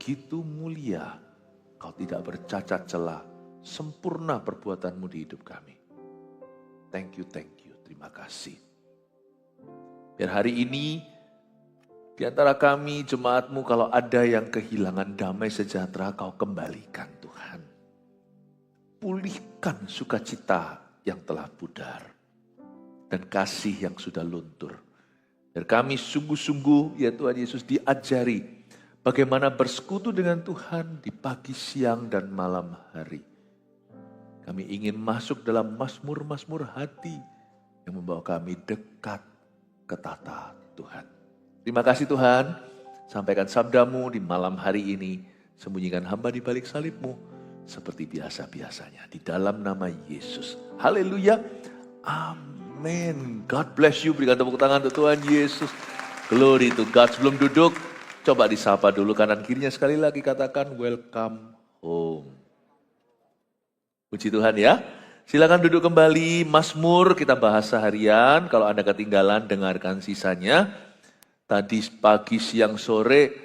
begitu mulia. Kau tidak bercacat celah, sempurna perbuatanmu di hidup kami. Thank you, terima kasih. Biar hari ini di antara kami jemaatmu kalau ada yang kehilangan damai sejahtera, kau kembalikan Tuhan. Pulihkan sukacita yang telah pudar dan kasih yang sudah luntur. Biar kami sungguh-sungguh ya Tuhan Yesus diajari bagaimana bersekutu dengan Tuhan di pagi, siang, dan malam hari. Kami ingin masuk dalam mazmur-mazmur hati yang membawa kami dekat ke tata Tuhan. Terima kasih Tuhan, sampaikan sabdamu di malam hari ini. Sembunyikan hamba di balik salibmu seperti biasa-biasanya. Di dalam nama Yesus. Haleluya. Amin. God bless you. Berikan tepuk tangan untuk Tuhan Yesus. Glory to God. Sebelum duduk, coba disapa dulu kanan kirinya sekali lagi, katakan welcome home. Puji Tuhan ya. Silakan duduk kembali. Mazmur kita bahas seharian. Kalau Anda ketinggalan, dengarkan sisanya. Tadi pagi, siang, sore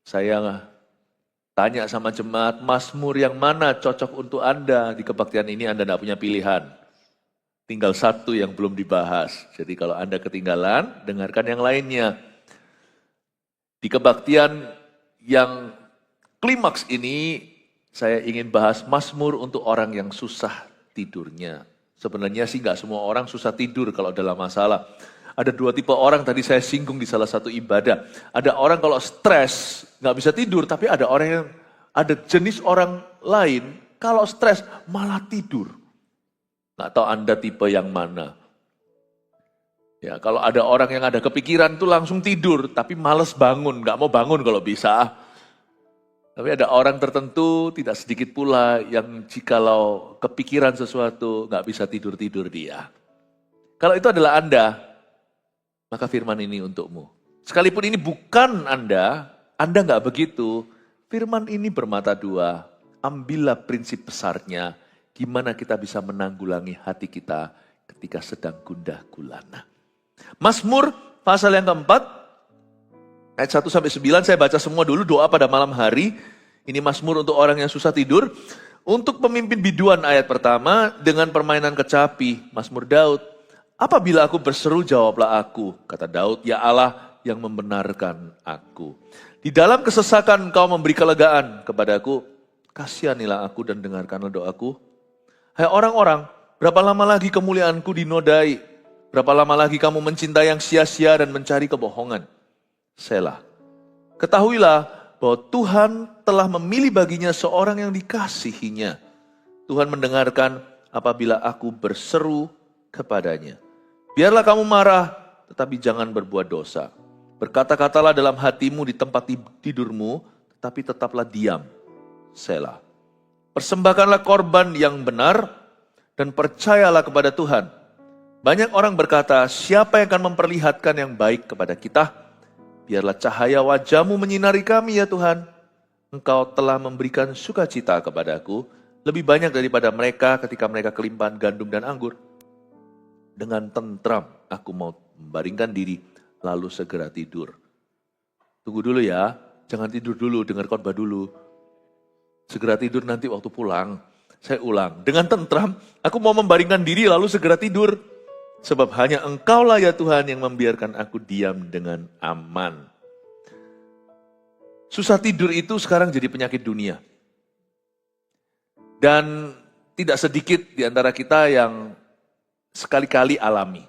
saya tanya sama jemaat, mazmur yang mana cocok untuk Anda. Di kebaktian ini Anda tidak punya pilihan. Tinggal satu yang belum dibahas. Jadi kalau Anda ketinggalan, dengarkan yang lainnya. Di kebaktian yang klimaks ini, saya ingin bahas mazmur untuk orang yang susah tidurnya. Sebenarnya sih nggak semua orang susah tidur kalau dalam masalah. Ada dua tipe orang tadi saya singgung di salah satu ibadah. Ada orang kalau stres nggak bisa tidur, tapi ada orang yang ada jenis orang lain kalau stres malah tidur. Nggak tahu Anda tipe yang mana. Ya, kalau ada orang yang ada kepikiran itu langsung tidur, tapi males bangun, nggak mau bangun kalau bisa. Tapi ada orang tertentu, tidak sedikit pula, yang jikalau kepikiran sesuatu, nggak bisa tidur-tidur dia. Kalau itu adalah Anda, maka firman ini untukmu. Sekalipun ini bukan Anda nggak begitu, firman ini bermata dua. Ambillah prinsip besarnya, gimana kita bisa menanggulangi hati kita ketika sedang gundah gulana. Mazmur pasal yang keempat, ayat 1-9 saya baca semua dulu, doa pada malam hari. Ini mazmur untuk orang yang susah tidur. Untuk pemimpin biduan ayat pertama, dengan permainan kecapi, mazmur Daud. Apabila aku berseru, jawablah aku, kata Daud, ya Allah yang membenarkan aku. Di dalam kesesakan kau memberi kelegaan kepadaku, kasihanilah aku dan dengarkanlah doaku. Hai orang-orang, berapa lama lagi kemuliaanku dinodai? Berapa lama lagi kamu mencintai yang sia-sia dan mencari kebohongan? Selah. Ketahuilah bahwa Tuhan telah memilih baginya seorang yang dikasihinya. Tuhan mendengarkan apabila aku berseru kepadanya. Biarlah kamu marah, tetapi jangan berbuat dosa. Berkata-katalah dalam hatimu di tempat tidurmu, tetapi tetaplah diam. Selah. Persembahkanlah korban yang benar, dan percayalah kepada Tuhan. Banyak orang berkata, siapa yang akan memperlihatkan yang baik kepada kita? Biarlah cahaya wajah-Mu menyinari kami ya Tuhan. Engkau telah memberikan sukacita kepadaku, lebih banyak daripada mereka ketika mereka kelimpahan gandum dan anggur. Dengan tentram aku mau membaringkan diri, lalu segera tidur. Tunggu dulu ya, jangan tidur dulu, dengar khotbah dulu. Segera tidur nanti waktu pulang. Saya ulang, dengan tentram aku mau membaringkan diri lalu segera tidur. Sebab hanya Engkaulah ya Tuhan yang membiarkan aku diam dengan aman. Susah tidur itu sekarang jadi penyakit dunia. Dan tidak sedikit di antara kita yang sekali-kali alami.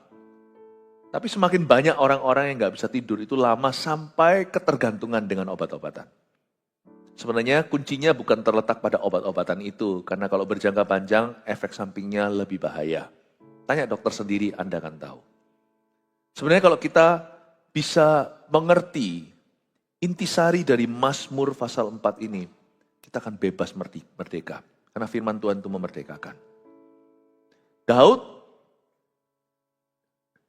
Tapi semakin banyak orang-orang yang gak bisa tidur itu lama sampai ketergantungan dengan obat-obatan. Sebenarnya kuncinya bukan terletak pada obat-obatan itu. Karena kalau berjangka panjang efek sampingnya lebih bahaya. Tanya dokter sendiri, Anda akan tahu. Sebenarnya kalau kita bisa mengerti intisari dari Mazmur pasal 4 ini, kita akan bebas merdeka. Karena firman Tuhan itu memerdekakan. Daud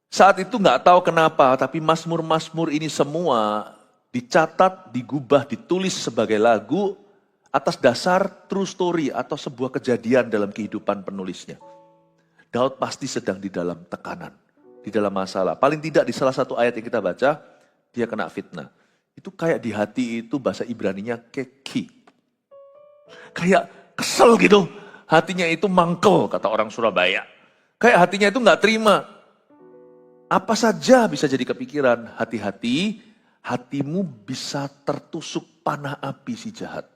saat itu nggak tahu kenapa, tapi Mazmur-Mazmur ini semua dicatat, digubah, ditulis sebagai lagu atas dasar true story atau sebuah kejadian dalam kehidupan penulisnya. Daud pasti sedang di dalam tekanan, di dalam masalah. Paling tidak di salah satu ayat yang kita baca, dia kena fitnah. Itu kayak di hati itu bahasa Ibraninya keki. Kayak kesel gitu. Hatinya itu mangkel, kata orang Surabaya. Kayak hatinya itu nggak terima. Apa saja bisa jadi kepikiran. Hati-hati, hatimu bisa tertusuk panah api si jahat.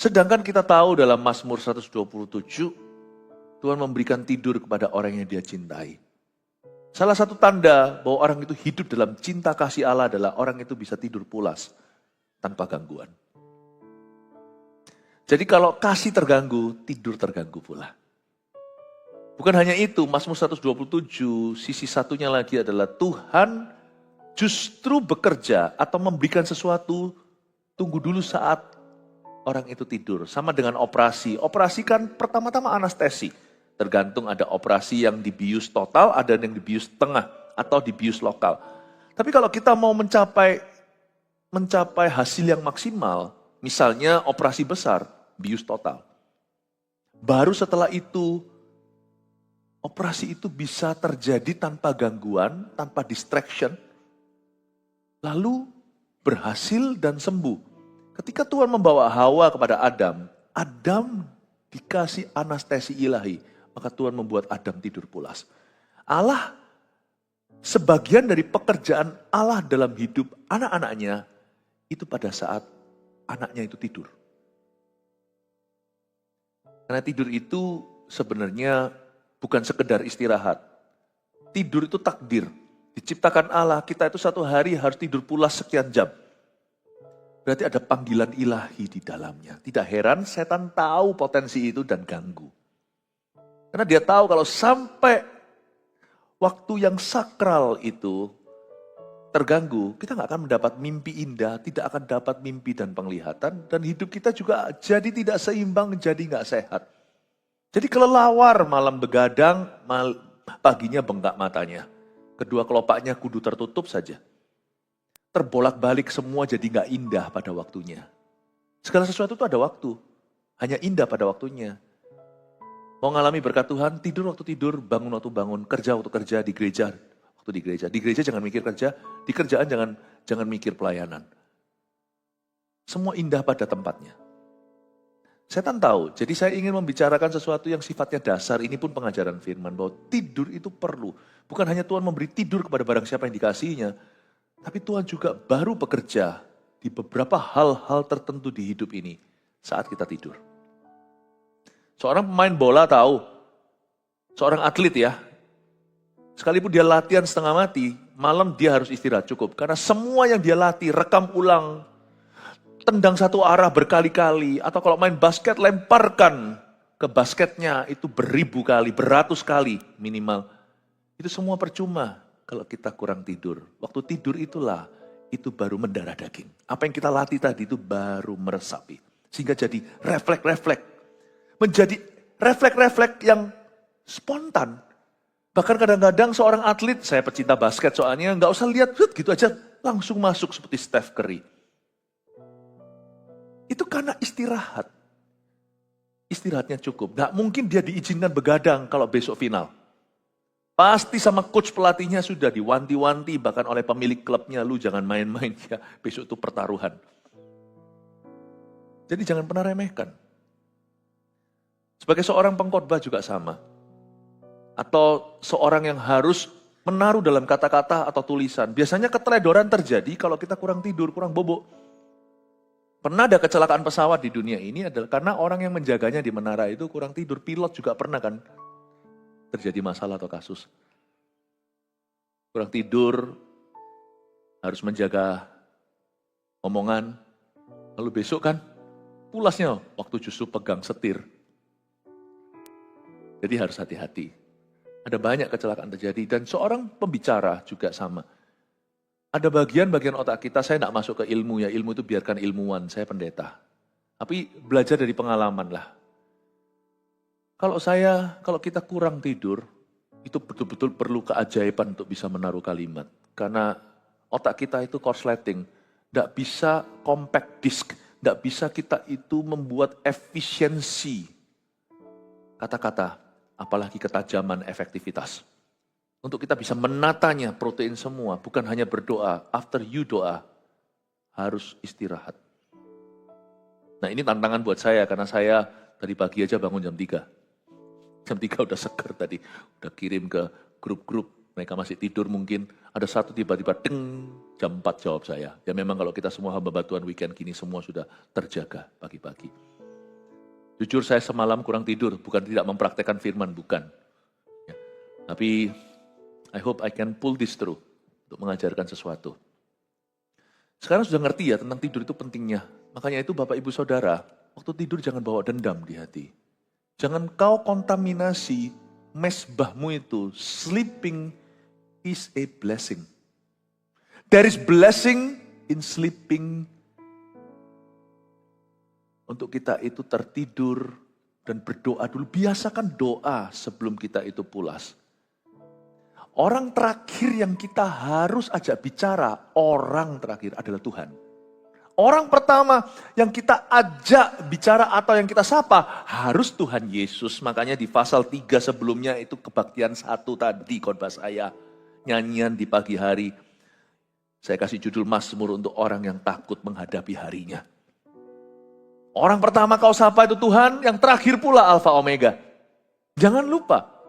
Sedangkan kita tahu dalam Mazmur 127, Tuhan memberikan tidur kepada orang yang dia cintai. Salah satu tanda bahwa orang itu hidup dalam cinta kasih Allah adalah orang itu bisa tidur pulas tanpa gangguan. Jadi kalau kasih terganggu, tidur terganggu pula. Bukan hanya itu, Mazmur 127, sisi satunya lagi adalah Tuhan justru bekerja atau memberikan sesuatu, tunggu dulu saat orang itu tidur. Sama dengan operasi. Operasi kan pertama-tama anestesi. Tergantung ada operasi yang dibius total, ada yang dibius tengah, atau dibius lokal. Tapi kalau kita mau mencapai hasil yang maksimal, misalnya operasi besar, bius total. Baru setelah itu, operasi itu bisa terjadi tanpa gangguan, tanpa distraction, lalu berhasil dan sembuh. Ketika Tuhan membawa Hawa kepada Adam, Adam dikasih anestesi ilahi, maka Tuhan membuat Adam tidur pulas. Allah, sebagian dari pekerjaan Allah dalam hidup anak-anaknya, itu pada saat anaknya itu tidur. Karena tidur itu sebenarnya bukan sekedar istirahat. Tidur itu takdir. Diciptakan Allah, kita itu satu hari harus tidur pulas sekian jam. Berarti ada panggilan ilahi di dalamnya. Tidak heran setan tahu potensi itu dan ganggu. Karena dia tahu kalau sampai waktu yang sakral itu terganggu, kita nggak akan mendapat mimpi indah, tidak akan dapat mimpi dan penglihatan, dan hidup kita juga jadi tidak seimbang, jadi nggak sehat. Jadi kelelawar malam begadang, paginya bengkak matanya. Kedua kelopaknya kudu tertutup saja. Terbolak-balik semua jadi nggak indah pada waktunya. Segala sesuatu itu ada waktu, hanya indah pada waktunya. Mau ngalami berkat Tuhan, tidur waktu tidur, bangun waktu bangun, kerja waktu kerja, di gereja waktu di gereja. Di gereja jangan mikir kerja, di kerjaan jangan mikir pelayanan. Semua indah pada tempatnya. Setan tahu, jadi saya ingin membicarakan sesuatu yang sifatnya dasar, ini pun pengajaran firman, bahwa tidur itu perlu. Bukan hanya Tuhan memberi tidur kepada barang siapa yang dikasihinya, tapi Tuhan juga baru bekerja di beberapa hal-hal tertentu di hidup ini saat kita tidur. Seorang pemain bola tahu, seorang atlet ya, sekalipun dia latihan setengah mati, malam dia harus istirahat cukup. Karena semua yang dia latih, rekam ulang, tendang satu arah berkali-kali, atau kalau main basket lemparkan ke basketnya itu beribu kali, beratus kali minimal. Itu semua percuma kalau kita kurang tidur. Waktu tidur itulah, itu baru mendarah daging. Apa yang kita latih tadi itu baru meresapi. Sehingga jadi refleks-refleks. Menjadi refleks-refleks yang spontan. Bahkan kadang-kadang seorang atlet, saya pecinta basket soalnya, nggak usah lihat gitu aja, langsung masuk seperti Steph Curry. Itu karena istirahat. Istirahatnya cukup. Nggak mungkin dia diizinkan begadang kalau besok final. Pasti sama coach pelatihnya sudah diwanti-wanti, bahkan oleh pemilik klubnya, lu jangan main-main ya, besok itu pertaruhan. Jadi jangan pernah remehkan. Sebagai seorang pengkhotbah juga sama. Atau seorang yang harus menaruh dalam kata-kata atau tulisan. Biasanya keteledoran terjadi kalau kita kurang tidur, kurang bobok. Pernah ada kecelakaan pesawat di dunia ini adalah karena orang yang menjaganya di menara itu kurang tidur. Pilot juga pernah kan terjadi masalah atau kasus. Kurang tidur, harus menjaga omongan. Lalu besok kan pulasnya waktu justru pegang setir. Jadi harus hati-hati. Ada banyak kecelakaan terjadi dan seorang pembicara juga sama. Ada bagian-bagian otak kita, saya tidak masuk ke ilmu ya, ilmu itu biarkan ilmuwan, saya pendeta. Tapi belajar dari pengalaman lah. Kalau kita kurang tidur, itu betul-betul perlu keajaiban untuk bisa menaruh kalimat. Karena otak kita itu korsleting, tidak bisa compact disk, tidak bisa kita itu membuat efisiensi kata-kata, apalagi ketajaman efektivitas. Untuk kita bisa menatanya protein semua, bukan hanya berdoa. After you doa, harus istirahat. Nah ini tantangan buat saya, karena saya tadi pagi aja bangun jam 3. Jam 3 udah seger tadi, udah kirim ke grup-grup, mereka masih tidur mungkin. Ada satu tiba-tiba deng, jam 4 jawab saya. Ya memang kalau kita semua hamba Tuhan weekend gini semua sudah terjaga pagi-pagi. Jujur saya semalam kurang tidur, bukan tidak mempraktekkan firman, bukan. Ya, tapi I hope I can pull this through untuk mengajarkan sesuatu. Sekarang sudah ngerti ya tentang tidur itu pentingnya. Makanya itu Bapak Ibu Saudara, waktu tidur jangan bawa dendam di hati. Jangan kau kontaminasi mesbahmu itu. Sleeping is a blessing. There is blessing in sleeping. Untuk kita itu tertidur dan berdoa dulu. Biasakan doa sebelum kita itu pulas. Orang terakhir yang kita harus ajak bicara, orang terakhir adalah Tuhan. Orang pertama yang kita ajak bicara atau yang kita sapa harus Tuhan Yesus. Makanya di pasal 3 sebelumnya itu kebaktian 1 tadi khotbah saya. Nyanyian di pagi hari. Saya kasih judul Mazmur untuk orang yang takut menghadapi harinya. Orang pertama kau sapa itu Tuhan, yang terakhir pula Alfa Omega. Jangan lupa.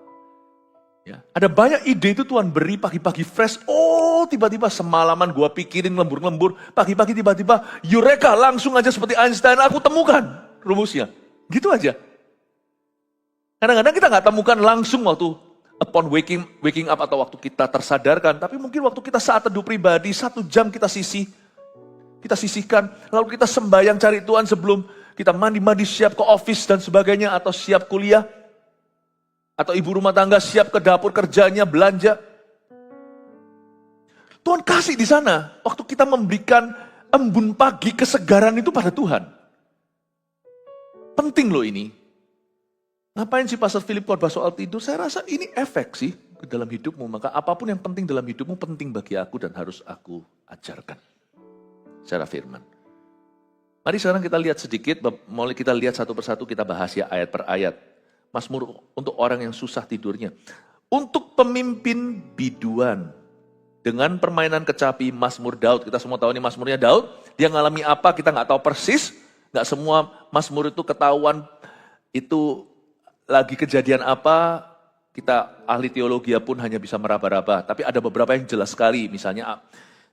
Ya, ada banyak ide itu Tuhan beri pagi-pagi fresh. Oh, tiba-tiba semalaman gua pikirin lembur-lembur. Pagi-pagi tiba-tiba, Eureka, langsung aja seperti Einstein, aku temukan rumusnya. Gitu aja. Kadang-kadang kita nggak temukan langsung waktu upon waking up atau waktu kita tersadarkan. Tapi mungkin waktu kita saat teduh pribadi, 1 jam kita sisihkan. Lalu kita sembahyang cari Tuhan sebelum kita mandi-mandi siap ke office dan sebagainya. Atau siap kuliah. Atau ibu rumah tangga siap ke dapur kerjanya, belanja. Tuhan kasih di sana. Waktu kita memberikan embun pagi, kesegaran itu pada Tuhan. Penting loh ini. Ngapain sih Pastor Philip khotbah soal tidur? Saya rasa ini efek sih ke dalam hidupmu. Maka apapun yang penting dalam hidupmu penting bagi aku dan harus aku ajarkan. Secara firman. Mari sekarang kita lihat sedikit, mulai kita lihat satu persatu, kita bahas ya ayat per ayat. Mazmur untuk orang yang susah tidurnya. Untuk pemimpin biduan. Dengan permainan kecapi Mazmur Daud. Kita semua tahu ini Mazmurnya Daud. Dia ngalami apa kita nggak tahu persis. Nggak semua Mazmur itu ketahuan itu lagi kejadian apa. Kita ahli teologi pun hanya bisa meraba-raba. Tapi ada beberapa yang jelas sekali. Misalnya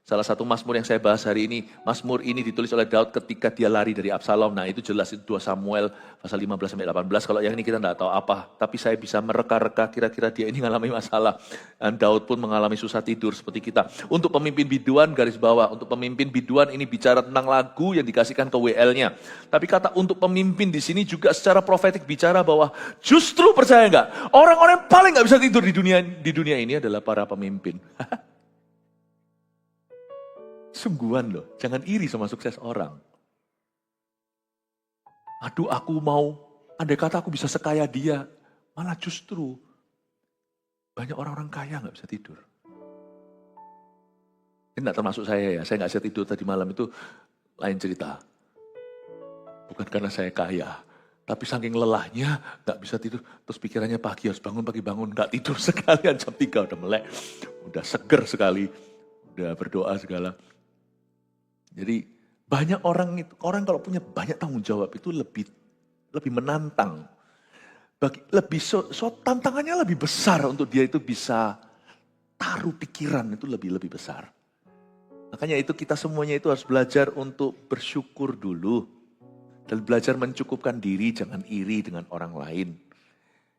salah satu Mazmur yang saya bahas hari ini, Mazmur ini ditulis oleh Daud ketika dia lari dari Absalom. Nah itu jelas, itu 2 Samuel pasal 15-18. Kalau yang ini kita tidak tahu apa. Tapi saya bisa mereka-reka kira-kira dia ini mengalami masalah. Dan Daud pun mengalami susah tidur seperti kita. Untuk pemimpin biduan garis bawah. Untuk pemimpin biduan ini bicara tentang lagu yang dikasihkan ke WL-nya. Tapi kata untuk pemimpin di sini juga secara profetik bicara bahwa justru percaya nggak? Orang-orang yang paling nggak bisa tidur di dunia ini adalah para pemimpin. Sungguhan loh, jangan iri sama sukses orang. Aduh aku mau, andai kata aku bisa sekaya dia. Malah justru banyak orang-orang kaya gak bisa tidur. Ini gak termasuk saya ya, saya gak bisa tidur tadi malam itu lain cerita. Bukan karena saya kaya, tapi saking lelahnya gak bisa tidur. Terus pikirannya pagi harus bangun, pagi bangun gak tidur sekalian jam 3 udah melek. Udah seger sekali, udah berdoa segala. Jadi banyak orang kalau punya banyak tanggung jawab itu lebih menantang. Tantangannya lebih besar untuk dia itu bisa taruh pikiran itu lebih besar. Makanya itu kita semuanya itu harus belajar untuk bersyukur dulu. Dan belajar mencukupkan diri, jangan iri dengan orang lain.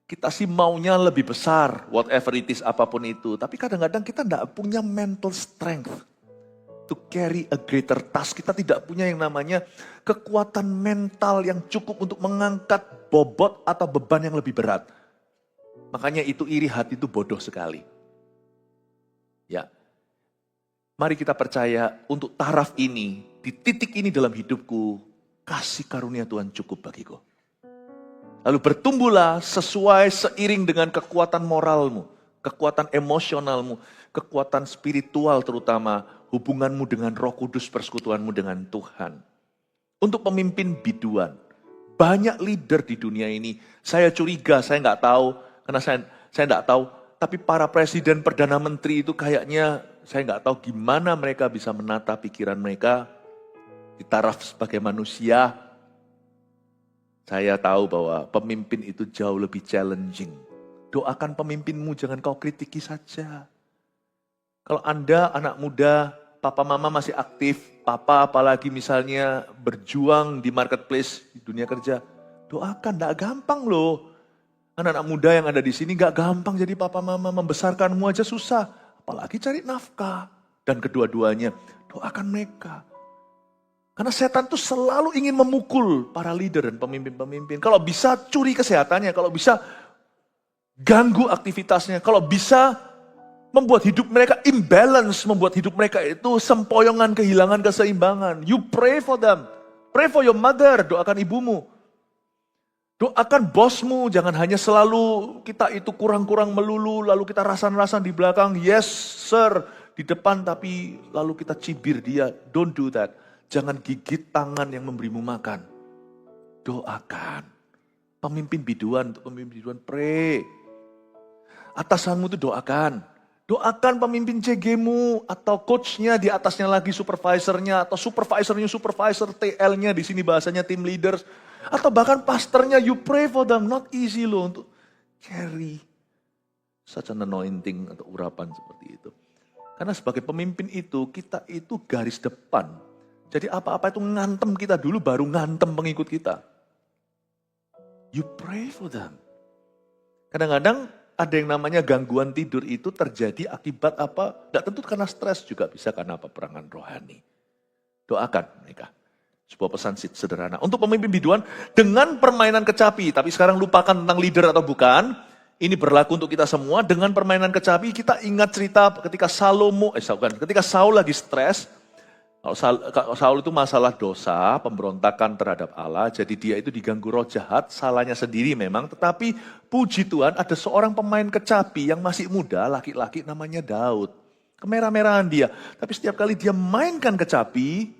Kita sih maunya lebih besar, whatever it is, apapun itu. Tapi kadang-kadang kita tidak punya mental strength to carry a greater task. Kita tidak punya yang namanya kekuatan mental yang cukup untuk mengangkat bobot atau beban yang lebih berat. Makanya itu iri hati itu bodoh sekali. Ya. Mari kita percaya untuk taraf ini, di titik ini dalam hidupku, kasih karunia Tuhan cukup bagiku. Lalu bertumbuhlah sesuai seiring dengan kekuatan moralmu, kekuatan emosionalmu, kekuatan spiritual terutama, hubunganmu dengan Roh Kudus, persekutuanmu dengan Tuhan. Untuk pemimpin biduan, banyak leader di dunia ini. Saya curiga, saya nggak tahu, karena saya nggak tahu Tapi para presiden, perdana menteri itu kayaknya saya nggak tahu gimana mereka bisa menata pikiran mereka di taraf sebagai manusia. Saya tahu bahwa pemimpin itu jauh lebih challenging. Doakan pemimpinmu, jangan kau kritiki saja. Kalau Anda anak muda, papa mama masih aktif, papa apalagi misalnya berjuang di marketplace, di dunia kerja, doakan, gak gampang loh. Anak-anak muda yang ada di sini gak gampang jadi papa mama, membesarkanmu aja susah. Apalagi cari nafkah. Dan kedua-duanya, doakan mereka. Karena setan tuh selalu ingin memukul para leader dan pemimpin-pemimpin. Kalau bisa curi kesehatannya, kalau bisa ganggu aktivitasnya, kalau bisa membuat hidup mereka imbalance, membuat hidup mereka itu sempoyongan, kehilangan keseimbangan. You pray for them. Pray for your mother, doakan ibumu. Doakan bosmu, jangan hanya selalu kita itu kurang-kurang melulu, lalu kita rasan-rasan di belakang, yes sir, di depan tapi lalu kita cibir dia. Don't do that. Jangan gigit tangan yang memberimu makan. Doakan. Pemimpin biduan, untuk pemimpin biduan, pray. Atasanmu itu doakan. Doakan pemimpin CG-mu atau coachnya, di atasnya lagi supervisornya, atau supervisornya supervisor, TL-nya, di sini bahasanya team leaders. Atau bahkan pastornya, you pray for them. Not easy loh untuk carry such an anointing atau urapan seperti itu. Karena sebagai pemimpin itu, kita itu garis depan. Jadi apa-apa itu ngantem kita dulu, baru ngantem pengikut kita. You pray for them. Kadang-kadang ada yang namanya gangguan tidur itu terjadi akibat apa? Tidak tentu karena stres, juga bisa karena peperangan rohani. Doakan mereka. Sebuah pesan sederhana. Untuk pemimpin biduan, dengan permainan kecapi. Tapi sekarang lupakan tentang leader atau bukan. Ini berlaku untuk kita semua. Dengan permainan kecapi, kita ingat cerita ketika ketika Saul lagi stres. Kalau Saul itu masalah dosa, pemberontakan terhadap Allah. Jadi dia itu diganggu roh jahat, salahnya sendiri memang. Tetapi puji Tuhan ada seorang pemain kecapi yang masih muda, laki-laki namanya Daud. Kemerah-merahan dia. Tapi setiap kali dia mainkan kecapi,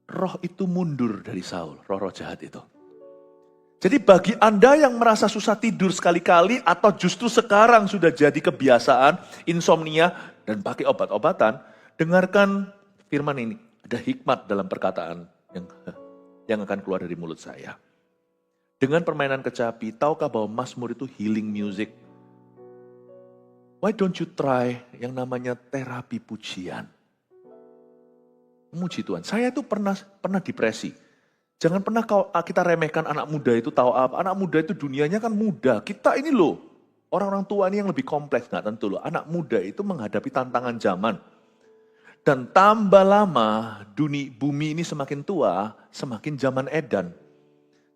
roh itu mundur dari Saul, roh-roh jahat itu. Jadi bagi Anda yang merasa susah tidur sekali-kali atau justru sekarang sudah jadi kebiasaan, insomnia dan pakai obat-obatan, dengarkan firman ini. Ada hikmat dalam perkataan yang akan keluar dari mulut saya. Dengan permainan kecapi, tahukah bahwa Mazmur itu healing music? Why don't you try yang namanya terapi pujian? Memuji Tuhan. Saya itu pernah depresi. Jangan pernah kita remehkan anak muda itu tahu apa. Anak muda itu dunianya kan muda. Kita ini loh, orang-orang tua ini yang lebih kompleks. Nggak tentu loh. Anak muda itu menghadapi tantangan zaman. Dan tambah lama bumi ini semakin tua, semakin zaman edan.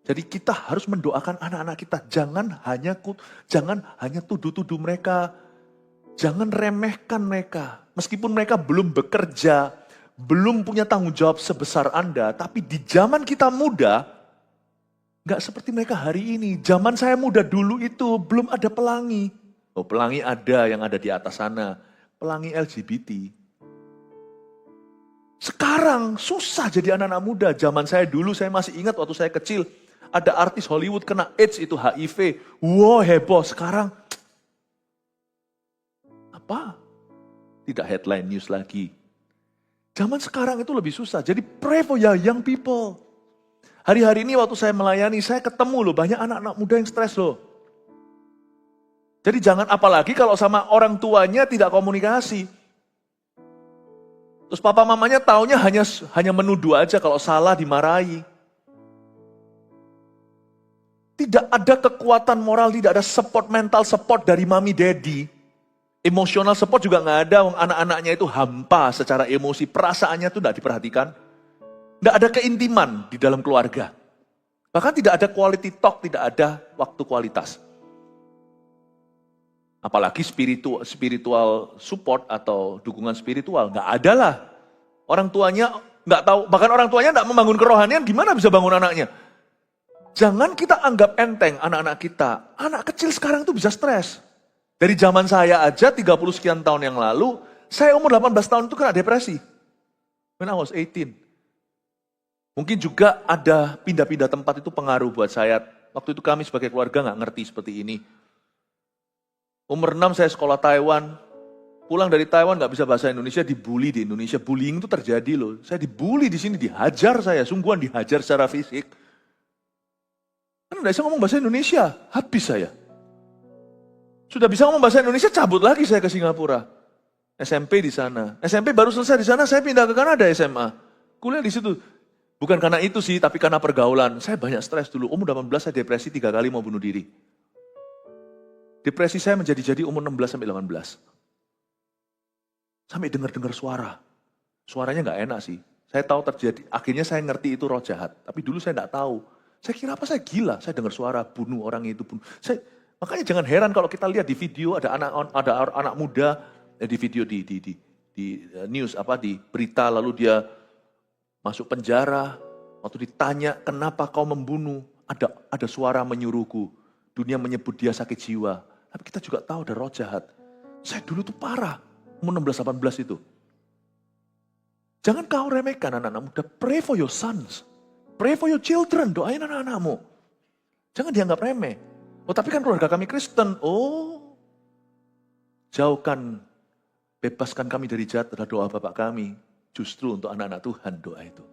Jadi kita harus mendoakan anak-anak kita. Jangan hanya tuduh-tuduh mereka. Jangan remehkan mereka. Meskipun mereka belum bekerja, belum punya tanggung jawab sebesar Anda, tapi di zaman kita muda, gak seperti mereka hari ini. Zaman saya muda dulu itu belum ada pelangi. Oh, pelangi ada yang ada di atas sana. Pelangi LGBT. Sekarang susah jadi anak-anak muda. Zaman saya dulu, saya masih ingat waktu saya kecil, ada artis Hollywood kena AIDS itu HIV. Wow, heboh. Sekarang, apa? Tidak headline news lagi. Zaman sekarang itu lebih susah. Jadi pray for young people. Hari-hari ini waktu saya melayani, saya ketemu loh banyak anak-anak muda yang stres loh. Jadi jangan apalagi kalau sama orang tuanya tidak komunikasi. Terus papa mamanya taunya hanya menuduh aja, kalau salah dimarahi. Tidak ada kekuatan moral, tidak ada support mental support dari mami daddy. Emosional support juga nggak ada, anak-anaknya itu hampa secara emosi, perasaannya itu tidak diperhatikan. Tidak ada keintiman di dalam keluarga. Bahkan tidak ada quality talk, tidak ada waktu kualitas. Apalagi spiritual support atau dukungan spiritual, nggak ada lah. Orang tuanya nggak tahu, bahkan orang tuanya nggak membangun kerohanian, gimana bisa bangun anaknya? Jangan kita anggap enteng anak-anak kita. Anak kecil sekarang tuh bisa stres. Dari zaman saya aja 30 sekian tahun yang lalu, saya umur 18 tahun itu kena depresi. When I was 18. Mungkin juga ada pindah-pindah tempat itu pengaruh buat saya. Waktu itu kami sebagai keluarga nggak ngerti seperti ini. Umur 6 saya sekolah Taiwan. Pulang dari Taiwan gak bisa bahasa Indonesia, dibully di Indonesia. Bullying itu terjadi loh. Saya dibully di sini, dihajar saya. Sungguhan dihajar secara fisik. Kan gak bisa ngomong bahasa Indonesia, habis saya. Sudah bisa ngomong bahasa Indonesia, cabut lagi saya ke Singapura. SMP di sana. SMP baru selesai di sana, saya pindah ke Kanada SMA. Kuliah di situ. Bukan karena itu sih, tapi karena pergaulan. Saya banyak stres dulu. Umur 18 saya depresi 3 kali mau bunuh diri. Depresi saya menjadi umur 16 sampai 18. Sampai dengar-dengar suara. Suaranya gak enak sih. Saya tahu terjadi, akhirnya saya ngerti itu roh jahat. Tapi dulu saya gak tahu. Saya kira apa, saya gila. Saya dengar suara, bunuh orang itu. Makanya jangan heran kalau kita lihat di video ada anak muda, di video di news, di berita, lalu dia masuk penjara. Waktu ditanya, kenapa kau membunuh? Ada suara menyuruhku. Dunia menyebut dia sakit jiwa. Tapi kita juga tahu ada roh jahat. Saya dulu tuh parah. Umur 16-18 itu. Jangan kau remehkan anak-anak muda. Pray for your sons. Pray for your children. Doain anak-anakmu. Jangan dianggap remeh. Oh tapi kan keluarga kami Kristen. Oh. Jauhkan. Bebaskan kami dari jahat adalah doa Bapak kami. Justru untuk anak-anak Tuhan doa itu.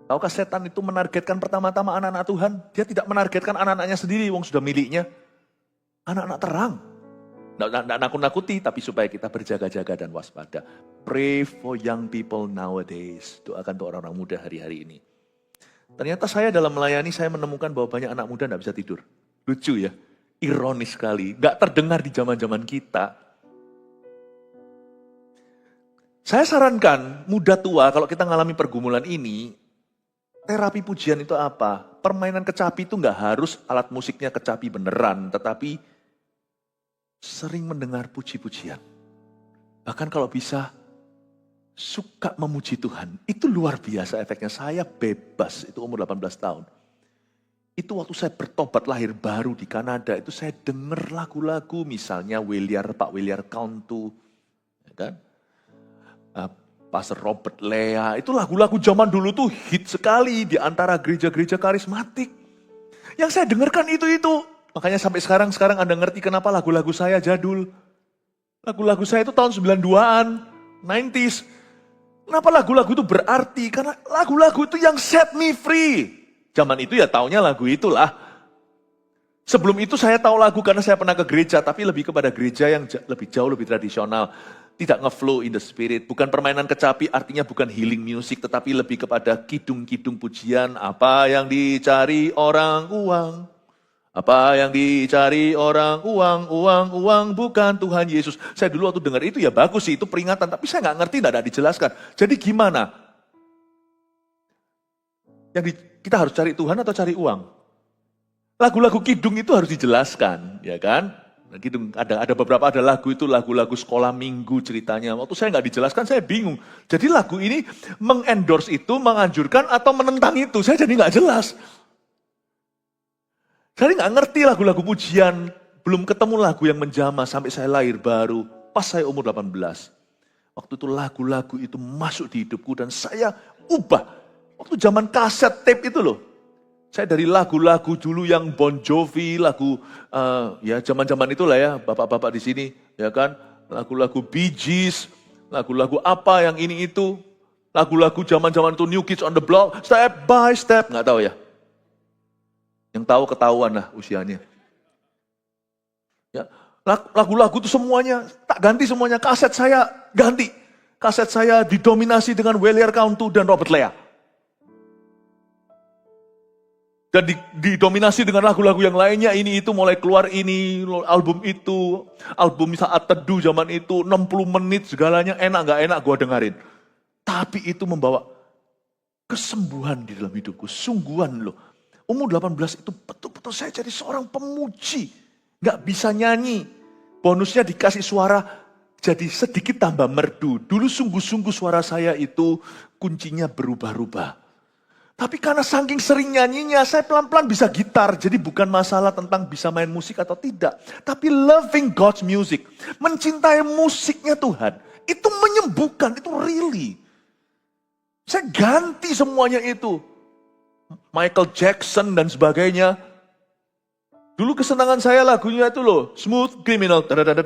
Tahukah setan itu menargetkan pertama-tama anak-anak Tuhan? Dia tidak menargetkan anak-anaknya sendiri. Wong sudah miliknya. Anak-anak terang. Tidak nakut-nakuti, tapi supaya kita berjaga-jaga dan waspada. Pray for young people nowadays. Doakan untuk orang-orang muda hari-hari ini. Ternyata saya dalam melayani, saya menemukan bahwa banyak anak muda tidak bisa tidur. Lucu ya, ironis sekali. Gak terdengar di zaman-zaman kita. Saya sarankan, muda tua, kalau kita mengalami pergumulan ini, terapi pujian itu apa? Permainan kecapi itu gak harus alat musiknya kecapi beneran, tetapi sering mendengar puji-pujian. Bahkan kalau bisa, suka memuji Tuhan. Itu luar biasa efeknya. Saya bebas, itu umur 18 tahun. Itu waktu saya bertobat lahir baru di Kanada, itu saya dengar lagu-lagu, misalnya Pak William Count, ya kan? Pastor Robert Lea, itu lagu-lagu zaman dulu tuh hit sekali di antara gereja-gereja karismatik. Yang saya dengarkan itu. Makanya sampai sekarang Anda ngerti kenapa lagu-lagu saya jadul. Lagu-lagu saya itu tahun 92-an, 90s. Kenapa lagu-lagu itu berarti? Karena lagu-lagu itu yang set me free. Zaman itu ya taunya lagu itulah. Sebelum itu saya tahu lagu karena saya pernah ke gereja, tapi lebih kepada gereja yang jauh lebih tradisional. Tidak nge-flow in the spirit. Bukan permainan kecapi, artinya bukan healing music, tetapi lebih kepada kidung-kidung pujian. Apa yang dicari orang uang. Apa yang dicari orang uang, bukan Tuhan Yesus. Saya dulu waktu dengar itu ya bagus sih, itu peringatan. Tapi saya nggak ngerti, tidak ada dijelaskan. Jadi gimana? Kita harus cari Tuhan atau cari uang? Lagu-lagu kidung itu harus dijelaskan, ya kan? Kidung, ada beberapa lagu itu, lagu-lagu sekolah minggu ceritanya. Waktu saya nggak dijelaskan, saya bingung. Jadi lagu ini mengendorse itu, menganjurkan atau menentang itu. Saya jadi nggak jelas. Saya nggak ngerti lagu-lagu pujian, belum ketemu lagu yang menjamah sampai saya lahir baru, pas saya umur 18. Waktu itu lagu-lagu itu masuk di hidupku dan saya ubah. Waktu zaman kaset tape itu loh. Saya dari lagu-lagu dulu yang Bon Jovi, lagu ya zaman-zaman itulah ya, bapak-bapak di sini, ya kan, lagu-lagu Bee Gees, lagu-lagu apa yang ini itu, lagu-lagu zaman-zaman itu New Kids on the Block, Step by Step, nggak tahu ya. Yang tahu ketahuan lah usianya. Ya, lagu-lagu itu semuanya, tak ganti semuanya. Kaset saya ganti. Kaset saya didominasi dengan William Count dan Robert Lea. Dan didominasi dengan lagu-lagu yang lainnya, ini itu mulai keluar ini, album itu, album Saat Teduh zaman itu, 60 menit segalanya enak gak enak gue dengerin. Tapi itu membawa kesembuhan di dalam hidupku, sungguhan loh. Umur 18 itu betul-betul saya jadi seorang pemuji. Gak bisa nyanyi. Bonusnya dikasih suara jadi sedikit tambah merdu. Dulu sungguh-sungguh suara saya itu kuncinya berubah-ubah. Tapi karena saking sering nyanyinya, saya pelan-pelan bisa gitar. Jadi bukan masalah tentang bisa main musik atau tidak. Tapi loving God's music. Mencintai musiknya Tuhan. Itu menyembuhkan, itu really. Saya ganti semuanya itu. Michael Jackson dan sebagainya. Dulu kesenangan saya lagunya itu loh, Smooth Criminal. Nggak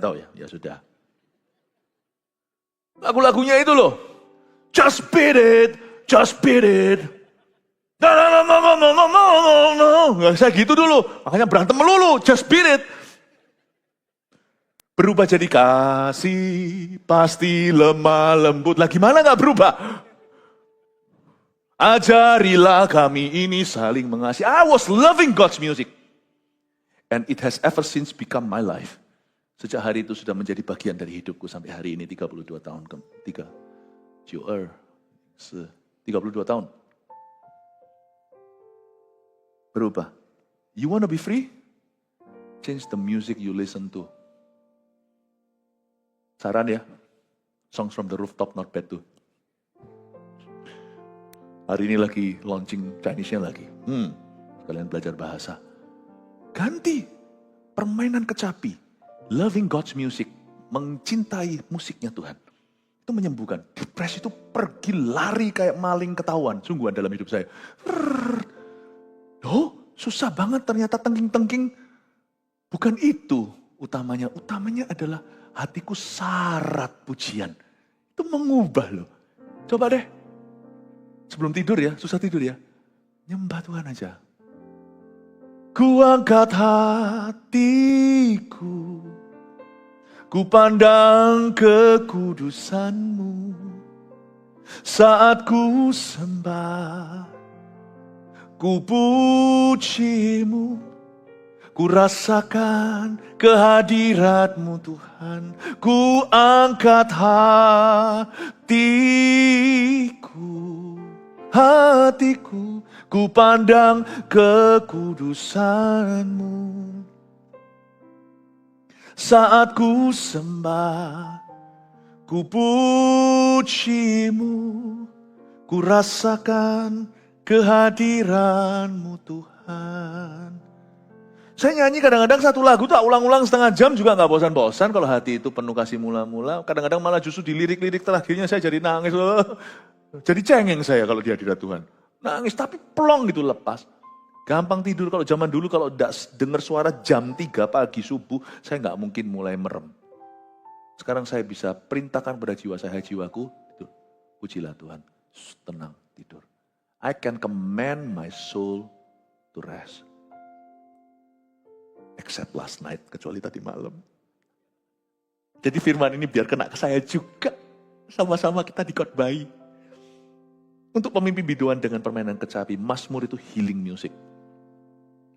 tahu ya, ya sudah. Lagu-lagunya itu loh, Just Beat It, Just Beat It. Nggak saya gitu dulu, makanya berantem melulu, Just Beat It. Berubah jadi kasih, pasti lemah lembut. Lah gimana gak berubah? Ajarilah kami ini saling mengasihi. I was loving God's music. And it has ever since become my life. Sejak hari itu sudah menjadi bagian dari hidupku sampai hari ini 32 tahun. 32 tahun. Berubah. You wanna be free? Change the music you listen to. Saran ya, Songs from the Rooftop not bad tuh. Hari ini lagi launching Chinese-nya lagi. Kalian belajar bahasa. Ganti permainan kecapi. Loving God's music. Mencintai musiknya Tuhan. Itu menyembuhkan. Depresi itu pergi lari kayak maling ketahuan. Sungguhan dalam hidup saya. Oh, susah banget ternyata tengking-tengking. Bukan itu utamanya. Utamanya adalah hatiku syarat pujian. Itu mengubah loh. Coba deh. Sebelum tidur ya, susah tidur ya. Nyembah Tuhan aja. Ku angkat hatiku. Ku pandang kekudusan-Mu. Saat ku sembah. Ku puji-Mu. Ku rasakan kehadirat-Mu Tuhan. Ku angkat hatiku. Ku pandang kekudusan-Mu. Saat ku sembah, ku puji-Mu. Ku rasakan kehadiran-Mu Tuhan. Saya nyanyi kadang-kadang satu lagu tak ulang-ulang setengah jam juga gak bosan-bosan. Kalau hati itu penuh kasih mula-mula. Kadang-kadang malah justru di lirik-lirik terakhirnya saya jadi nangis. Jadi cengeng saya kalau di hadirat Tuhan. Nangis tapi plong gitu lepas. Gampang tidur kalau zaman dulu kalau dengar suara jam 3 pagi subuh. Saya gak mungkin mulai merem. Sekarang saya bisa perintahkan pada jiwa saya, jiwaku. Pujilah Tuhan. Tenang tidur. I can command my soul to rest. Except last night, kecuali tadi malam. Jadi firman ini biar kena ke saya juga. Sama-sama kita dikotbahi. Untuk pemimpin biduan dengan permainan kecapi, Mazmur itu healing music.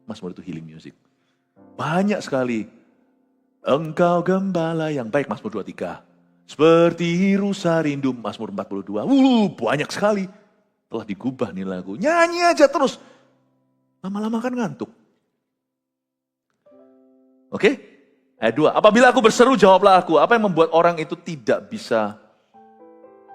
Mazmur itu healing music. Banyak sekali. Engkau gembala yang baik, Mazmur 23. Seperti rusa rindu, Mazmur 42. Banyak sekali. Telah digubah nih lagu. Nyanyi aja terus. Lama-lama kan ngantuk. Oke? Ayat 2. Apabila aku berseru, jawablah aku. Apa yang membuat orang itu tidak bisa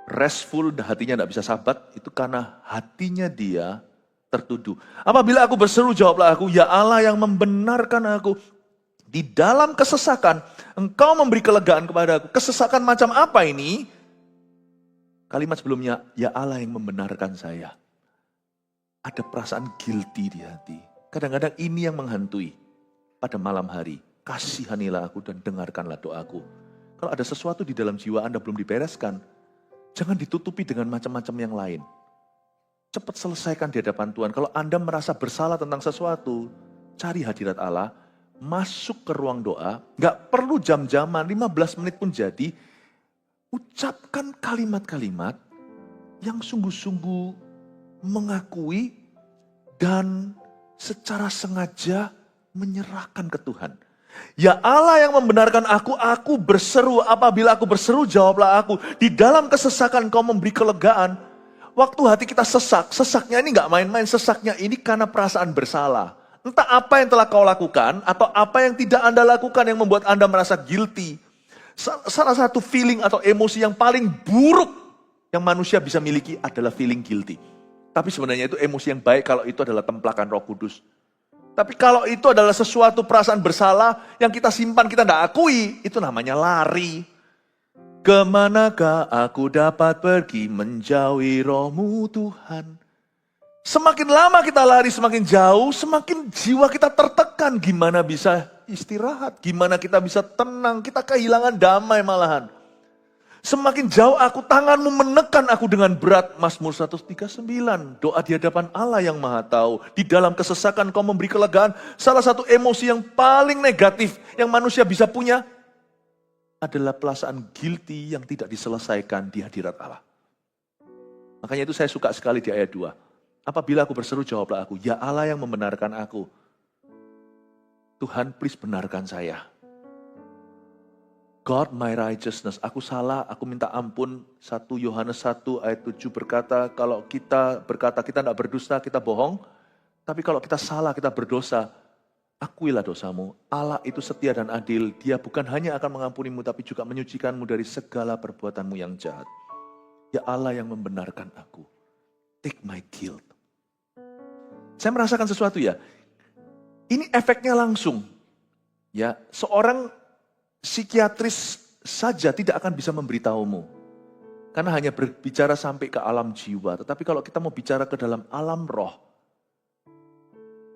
restful, hatinya tidak bisa sabat, itu karena hatinya dia tertuduh. Apabila aku berseru, jawablah aku. Ya Allah yang membenarkan aku. Di dalam kesesakan, Engkau memberi kelegaan kepada aku. Kesesakan macam apa ini? Kalimat sebelumnya, ya Allah yang membenarkan saya. Ada perasaan guilty di hati. Kadang-kadang ini yang menghantui pada malam hari. Kasihanilah aku dan dengarkanlah doaku. Kalau ada sesuatu di dalam jiwa Anda belum dibereskan, jangan ditutupi dengan macam-macam yang lain. Cepat selesaikan di hadapan Tuhan. Kalau Anda merasa bersalah tentang sesuatu, cari hadirat Allah, masuk ke ruang doa, gak perlu jam-jaman, 15 menit pun jadi, ucapkan kalimat-kalimat yang sungguh-sungguh mengakui dan secara sengaja menyerahkan ke Tuhan. Ya Allah yang membenarkan aku berseru, apabila aku berseru jawablah aku. Di dalam kesesakan Kau memberi kelegaan. Waktu hati kita sesak, sesaknya ini gak main-main, sesaknya ini karena perasaan bersalah. Entah apa yang telah kau lakukan, atau apa yang tidak Anda lakukan yang membuat Anda merasa guilty. Salah satu feeling atau emosi yang paling buruk yang manusia bisa miliki adalah feeling guilty. Tapi sebenarnya itu emosi yang baik kalau itu adalah templakan Roh Kudus. Tapi kalau itu adalah sesuatu perasaan bersalah yang kita simpan, kita tidak akui, itu namanya lari. Kemanakah aku dapat pergi menjauhi Roh-Mu Tuhan? Semakin lama kita lari semakin jauh, semakin jiwa kita tertekan. Gimana bisa istirahat, gimana kita bisa tenang, kita kehilangan damai malahan. Semakin jauh aku, tanganmu menekan aku dengan berat. Mazmur 139, doa di hadapan Allah yang Maha Tahu. Di dalam kesesakan kau memberi kelegaan. Salah satu emosi yang paling negatif yang manusia bisa punya adalah perasaan guilty yang tidak diselesaikan di hadirat Allah. Makanya itu saya suka sekali di ayat 2. Apabila aku berseru, jawablah aku. Ya Allah yang membenarkan aku. Tuhan, please benarkan saya. God my righteousness, aku salah, aku minta ampun. 1 Yohanes 1 ayat 7 berkata, kalau kita berkata kita tidak berdusta, kita bohong. Tapi kalau kita salah, kita berdosa, akuilah dosamu. Allah itu setia dan adil, dia bukan hanya akan mengampunimu, tapi juga menyucikanmu dari segala perbuatanmu yang jahat. Ya Allah yang membenarkan aku, take my guilt. Saya merasakan sesuatu ya, ini efeknya langsung. Ya, seorang psikiatris saja tidak akan bisa memberitahumu. Karena hanya berbicara sampai ke alam jiwa. Tetapi kalau kita mau bicara ke dalam alam roh,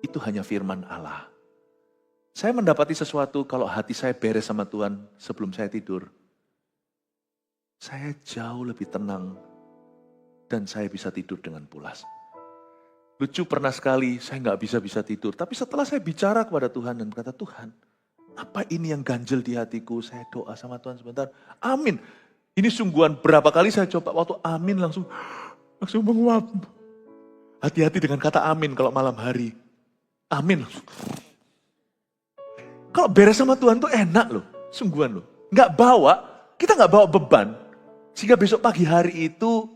itu hanya firman Allah. Saya mendapati sesuatu kalau hati saya beres sama Tuhan sebelum saya tidur. Saya jauh lebih tenang dan saya bisa tidur dengan pulas. Lucu pernah sekali saya nggak bisa tidur. Tapi setelah saya bicara kepada Tuhan dan berkata, Tuhan, apa ini yang ganjel di hatiku? Saya doa sama Tuhan sebentar. Amin. Ini sungguhan berapa kali saya coba. Waktu amin langsung menguap. Hati-hati dengan kata amin kalau malam hari. Amin. Kalau beres sama Tuhan tuh enak loh. Sungguhan loh. Kita nggak bawa beban. Sehingga besok pagi hari itu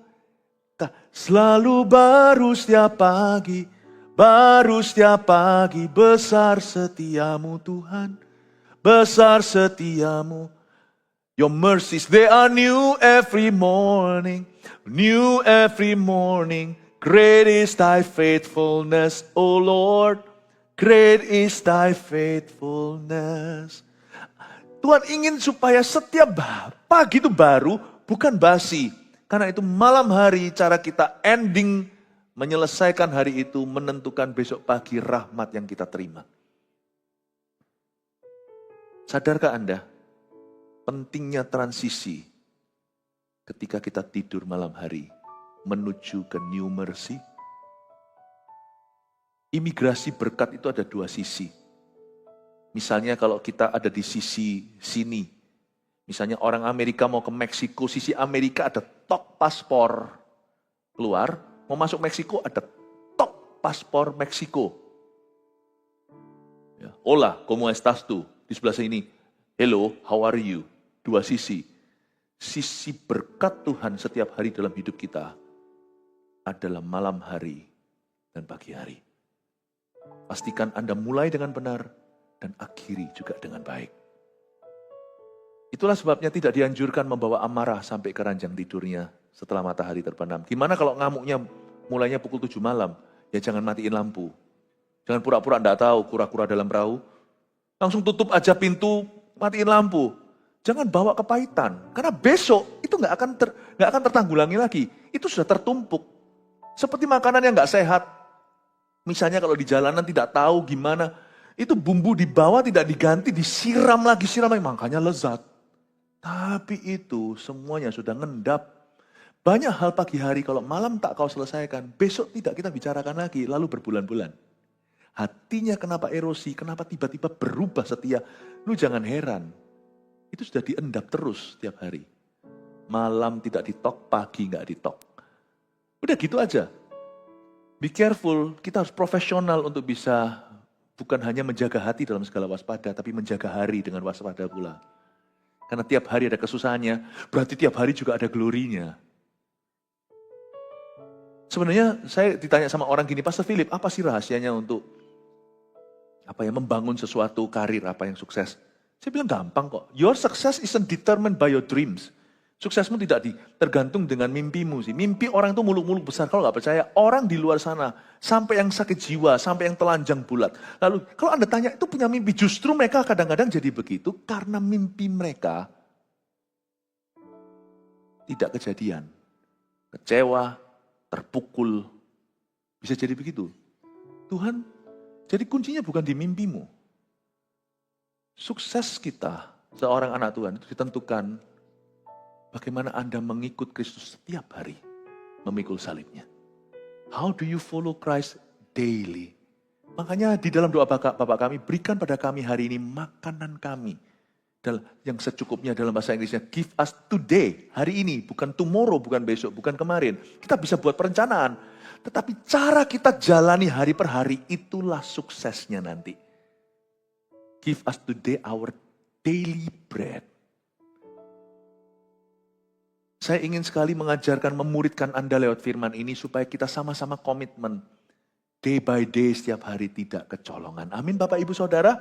selalu baru setiap pagi. Baru setiap pagi, besar setiamu Tuhan. Besar setiamu. Your mercies, they are new every morning. New every morning. Great is thy faithfulness, O Lord. Great is thy faithfulness. Tuhan ingin supaya setiap pagi itu baru, bukan basi. Karena itu malam hari cara kita ending, menyelesaikan hari itu, menentukan besok pagi rahmat yang kita terima. Sadarkah Anda pentingnya transisi ketika kita tidur malam hari menuju ke new mercy? Imigrasi berkat itu ada dua sisi. Misalnya kalau kita ada di sisi sini, misalnya orang Amerika mau ke Meksiko, sisi Amerika ada tok paspor keluar, mau masuk Meksiko ada tok paspor Meksiko. Ya, hola, ¿cómo estás tú? Di sebelah sini, hello, how are you? Dua sisi. Sisi berkat Tuhan setiap hari dalam hidup kita adalah malam hari dan pagi hari. Pastikan Anda mulai dengan benar dan akhiri juga dengan baik. Itulah sebabnya tidak dianjurkan membawa amarah sampai ke ranjang tidurnya setelah matahari terbenam. Gimana kalau ngamuknya mulainya pukul 7 malam? Ya jangan matiin lampu. Jangan pura-pura enggak tahu, kura-kura dalam perahu. Langsung tutup aja pintu, matiin lampu. Jangan bawa kepahitan. Karena besok itu nggak akan tertanggulangi lagi. Itu sudah tertumpuk. Seperti makanan yang nggak sehat. Misalnya kalau di jalanan tidak tahu gimana. Itu bumbu dibawa tidak diganti, disiram lagi. Makanya lezat. Tapi itu semuanya sudah ngendap. Banyak hal pagi hari kalau malam tak kau selesaikan. Besok tidak kita bicarakan lagi. Lalu berbulan-bulan. Hatinya kenapa erosi, kenapa tiba-tiba berubah setia. Lu jangan heran. Itu sudah diendap terus setiap hari. Malam tidak ditok, pagi nggak ditok. Udah gitu aja. Be careful, kita harus profesional untuk bisa bukan hanya menjaga hati dalam segala waspada, tapi menjaga hari dengan waspada pula. Karena tiap hari ada kesusahannya, berarti tiap hari juga ada glorinya. Sebenarnya saya ditanya sama orang gini, Pastor Philip, apa sih rahasianya untuk membangun sesuatu karir apa yang sukses? Saya bilang gampang kok. Your success isn't determined by your dreams. Suksesmu tidak tergantung dengan mimpimu sih. Mimpi orang itu muluk-muluk besar. Kalau nggak percaya, orang di luar sana sampai yang sakit jiwa, sampai yang telanjang bulat. Lalu kalau Anda tanya itu punya mimpi, justru mereka kadang-kadang jadi begitu karena mimpi mereka tidak kejadian. Kecewa, terpukul, Bisa jadi begitu. Tuhan, jadi kuncinya bukan di mimpimu. Sukses kita, seorang anak Tuhan, itu ditentukan bagaimana Anda mengikut Kristus setiap hari, memikul salibnya. How do you follow Christ daily? Makanya di dalam doa Bapak kami, berikan pada kami hari ini makanan kami. Yang secukupnya dalam bahasa Inggrisnya, give us today, hari ini, bukan tomorrow, bukan besok, bukan kemarin. Kita bisa buat perencanaan. Tetapi cara kita jalani hari per hari, itulah suksesnya nanti. Give us today our daily bread. Saya ingin sekali mengajarkan, memuridkan Anda lewat firman ini supaya kita sama-sama komitmen. Day by day setiap hari tidak kecolongan. Amin Bapak Ibu Saudara.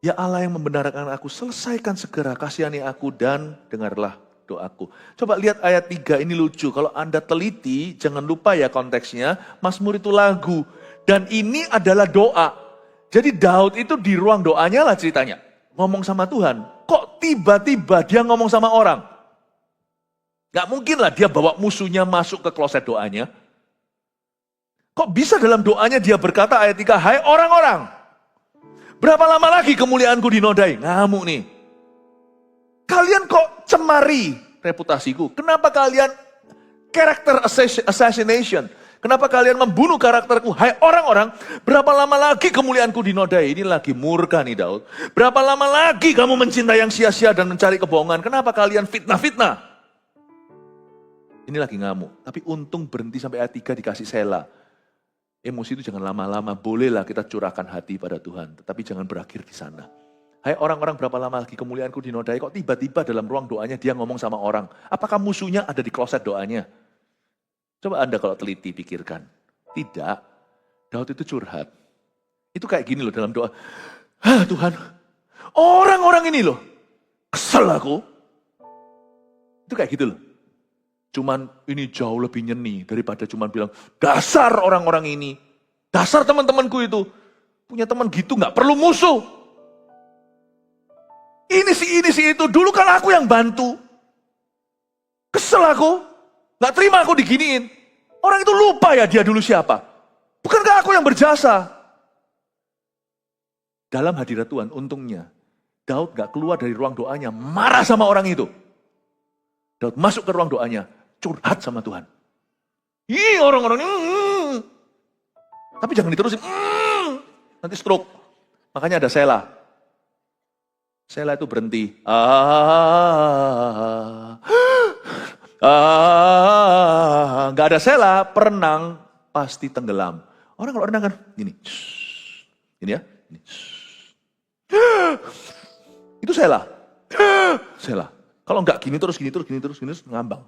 Ya Allah yang membenarkan aku, selesaikan segera, kasihani aku dan dengarlah doaku. Coba lihat ayat 3, ini lucu. Kalau Anda teliti, jangan lupa ya konteksnya. Mazmur itu lagu. Dan ini adalah doa. Jadi Daud itu di ruang doanya lah ceritanya. Ngomong sama Tuhan. Kok tiba-tiba dia ngomong sama orang? Gak mungkin lah dia bawa musuhnya masuk ke kloset doanya. Kok bisa dalam doanya dia berkata ayat 3, hai orang-orang, berapa lama lagi kemuliaanku dinodai? Ngamuk nih. Kalian kok cemari reputasiku? Kenapa kalian character assassination? Kenapa kalian membunuh karakterku? Hai orang-orang, berapa lama lagi kemuliaanku dinodai? Ini lagi murka nih Daud. Berapa lama lagi kamu mencintai yang sia-sia dan mencari kebohongan? Kenapa kalian fitnah-fitnah? Ini lagi ngamuk. Tapi untung berhenti sampai ayat 3 dikasih Sela. Emosi itu jangan lama-lama. Bolehlah kita curahkan hati pada Tuhan. Tetapi jangan berakhir di sana. Hai orang-orang, berapa lama lagi kemuliaanku dinodai? Kok tiba-tiba dalam ruang doanya dia ngomong sama orang? Apakah musuhnya ada di kloset doanya? Coba Anda kalau teliti pikirkan. Tidak. Daud itu curhat. Itu kayak gini loh dalam doa. Tuhan, orang-orang ini loh, kesel aku. Itu kayak gitu loh. Cuman ini jauh lebih nyeni daripada cuman bilang, dasar orang-orang ini. Dasar teman-temanku itu. Punya teman gitu gak perlu musuh. Ini sih itu. Dulu kan aku yang bantu. Kesel aku. Gak terima aku diginiin. Orang itu lupa ya dia dulu siapa. Bukankah aku yang berjasa? Dalam hadirat Tuhan untungnya. Daud gak keluar dari ruang doanya. Marah sama orang itu. Daud masuk ke ruang doanya. Curhat sama Tuhan. Ih orang-orang ini. Tapi jangan diterusin. Nanti stroke. Makanya ada Sela. Sela itu berhenti. Gak ada Sela, perenang pasti tenggelam. Orang kalau renang kan gini. Ini ya. Ini. Itu Sela. Sela. Kalau enggak gini terus ngambang.